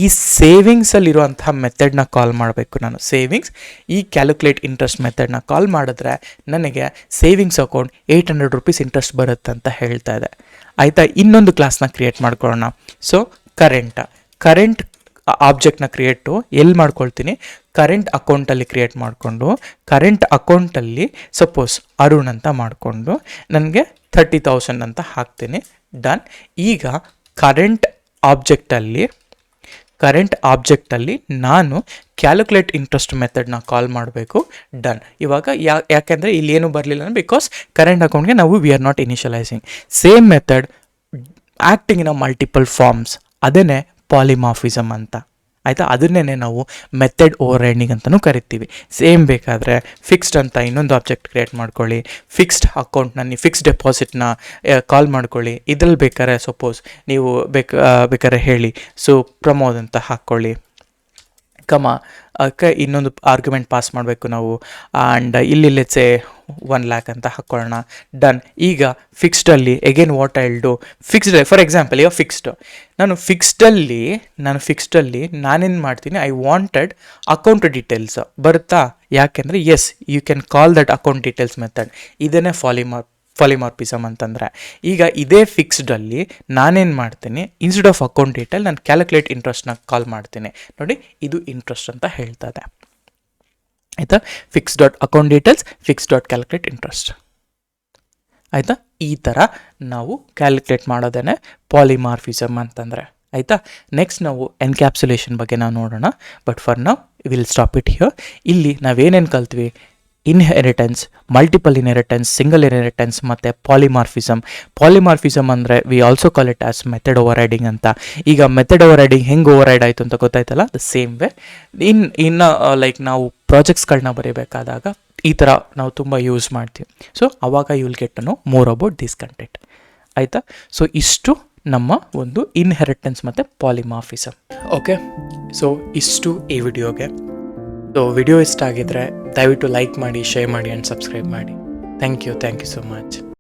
ಈ ಸೇವಿಂಗ್ಸಲ್ಲಿರುವಂಥ ಮೆಥಡ್ನ ಕಾಲ್ ಮಾಡಬೇಕು ನಾನು. ಸೇವಿಂಗ್ಸ್ ಈ ಕ್ಯಾಲ್ಕುಲೇಟ್ ಇಂಟ್ರೆಸ್ಟ್ ಮೆಥಡ್ನ ಕಾಲ್ ಮಾಡಿದ್ರೆ ನನಗೆ ಸೇವಿಂಗ್ಸ್ ಅಕೌಂಟ್ 800 ರೂಪೀಸ್ ಇಂಟ್ರೆಸ್ಟ್ ಬರುತ್ತೆ ಅಂತ ಹೇಳ್ತಾ ಇದೆ, ಆಯಿತಾ. ಇನ್ನೊಂದು ಕ್ಲಾಸ್ನ ಕ್ರಿಯೇಟ್ ಮಾಡ್ಕೊಳ್ಳೋಣ. ಸೊ ಕರೆಂಟ್ ಆಬ್ಜೆಕ್ಟ್ನ ಕ್ರಿಯೇಟು ಎಲ್ಲಿ ಮಾಡ್ಕೊಳ್ತೀನಿ, ಕರೆಂಟ್ ಅಕೌಂಟಲ್ಲಿ ಕ್ರಿಯೇಟ್ ಮಾಡಿಕೊಂಡು ಕರೆಂಟ್ ಅಕೌಂಟಲ್ಲಿ ಸಪೋಸ್ ಅರುಣ್ ಅಂತ ಮಾಡಿಕೊಂಡು ನನಗೆ 30,000 ಅಂತ ಹಾಕ್ತೀನಿ. ಡನ್. ಈಗ ಕರೆಂಟ್ ಆಬ್ಜೆಕ್ಟಲ್ಲಿ ನಾನು ಕ್ಯಾಲ್ಕುಲೇಟ್ ಇಂಟ್ರೆಸ್ಟ್ ಮೆಥಡ್ನ ಕಾಲ್ ಮಾಡಬೇಕು. ಡನ್. ಇವಾಗ ಯಾಕೆಂದರೆ ಇಲ್ಲಿ ಏನು ಬರಲಿಲ್ಲ, ಬಿಕಾಸ್ ಕರೆಂಟ್ ಅಕೌಂಟ್ಗೆ ನಾವು we are not initializing. Same method acting in a multiple forms, ಅದನ್ನೇ ಪಾಲಿಮಾರ್ಫಿಸಮ್ ಅಂತ, ಆಯಿತಾ. ಅದನ್ನೇ ನಾವು ಮೆಥಡ್ ಓವರ್ ರೈಡಿಂಗ್ ಅಂತಲೂ ಕರಿತೀವಿ. ಸೇಮ್ ಬೇಕಾದರೆ ಫಿಕ್ಸ್ಡ್ ಅಂತ ಇನ್ನೊಂದು ಆಬ್ಜೆಕ್ಟ್ ಕ್ರಿಯೇಟ್ ಮಾಡ್ಕೊಳ್ಳಿ, ಫಿಕ್ಸ್ಡ್ ಅಕೌಂಟ್ನ ನೀವು ಫಿಕ್ಸ್ಡ್ ಡೆಪಾಸಿಟ್ನ ಕಾಲ್ ಮಾಡ್ಕೊಳ್ಳಿ. ಇದರಲ್ಲಿ ಬೇಕಾದ್ರೆ ಸಪೋಸ್ ನೀವು ಬೇಕಾದ್ರೆ ಹೇಳಿ, ಸೊ ಪ್ರಮೋದ್ ಅಂತ ಹಾಕ್ಕೊಳ್ಳಿ, ಇನ್ನೊಂದು ಆರ್ಗ್ಯುಮೆಂಟ್ ಪಾಸ್ ಮಾಡಬೇಕು ನಾವು, ಆ್ಯಂಡ್ ಇಲ್ಲಿ ಲೆಟ್ಸೆ 1 lakh ಅಂತ ಹಾಕ್ಕೊಳ್ಳೋಣ. ಡನ್. ಈಗ ಫಿಕ್ಸ್ಡಲ್ಲಿ again what I will do, fixed for example ಈಗ ನಾನು ಫಿಕ್ಸ್ಡಲ್ಲಿ ನಾನೇನು ಮಾಡ್ತೀನಿ, ಐ ವಾಂಟೆಡ್ ಅಕೌಂಟ್ ಡೀಟೇಲ್ಸ್ ಬರುತ್ತಾ, ಯಾಕೆಂದರೆ yes you can call that account details method. ಇದನ್ನೇ ಪಾಲಿಮಾರ್ಫಿಸಮ್ ಅಂತಂದರೆ. ಈಗ ಇದೇ ಫಿಕ್ಸ್ಡಲ್ಲಿ ನಾನೇನು ಮಾಡ್ತೀನಿ, ಇನ್ಸ್ಟೆಡ್ ಆಫ್ ಅಕೌಂಟ್ ಡೀಟೇಲ್ ನಾನು ಕ್ಯಾಲ್ಕುಲೇಟ್ ಇಂಟ್ರೆಸ್ಟ್ನ ಕಾಲ್ ಮಾಡ್ತೀನಿ. ನೋಡಿ, ಇದು ಇಂಟ್ರೆಸ್ಟ್ ಅಂತ ಹೇಳ್ತದೆ, ಆಯಿತಾ. Fix dot account details, fix dot calculate interest, ಆಯಿತಾ. ಈ ಥರ ನಾವು ಕ್ಯಾಲ್ಕುಲೇಟ್ ಮಾಡೋದೇ ಪಾಲಿಮಾರ್ಫಿಸಮ್ ಅಂತಂದರೆ, ಆಯಿತಾ. ನೆಕ್ಸ್ಟ್ ನಾವು ಎನ್ಕ್ಯಾಪ್ಸುಲೇಷನ್ ಬಗ್ಗೆ ನಾವು ನೋಡೋಣ, but for now will stop it here. ಇಲ್ಲಿ ನಾವೇನೇನು ಕಲ್ತ್ವಿ, inheritance, multiple inheritance, single inheritance ಮತ್ತು ಪಾಲಿಮಾರ್ಫಿಸಮ್ ಅಂದರೆ we also call it as method overriding ಅಂತ. ಈಗ ಮೆಥಡ್ ಓವರ್ ರೈಡಿಂಗ್ ಹೆಂಗೆ ಓವರ್ ರೈಡ್ ಆಯಿತು ಅಂತ ಗೊತ್ತಾಯ್ತಲ್ಲ, ದ ಸೇಮ್ ವೇ ಇನ್ನು ಲೈಕ್ ನಾವು ಪ್ರಾಜೆಕ್ಟ್ಸ್ಗಳನ್ನ ಬರೀಬೇಕಾದಾಗ ಈ ಥರ ನಾವು ತುಂಬ ಯೂಸ್ ಮಾಡ್ತೀವಿ. ಸೊ ಅವಾಗ you will get to know more about this content, ಆಯಿತಾ. ಸೊ ಇಷ್ಟು ನಮ್ಮ ಒಂದು ಇನ್ಹೆರಿಟೆನ್ಸ್ ಮತ್ತು ಪಾಲಿಮಾರ್ಫಿಸಮ್. ಓಕೆ, ಸೊ ಇಷ್ಟು ಈ ವಿಡಿಯೋಗೆ. ಸೊ ವಿಡಿಯೋ ಇಷ್ಟ ಆಗಿದ್ರೆ ದಯವಿಟ್ಟು ಲೈಕ್ ಮಾಡಿ, ಶೇರ್ ಮಾಡಿ ಆ್ಯಂಡ್ ಸಬ್ಸ್ಕ್ರೈಬ್ ಮಾಡಿ. Thank you so much.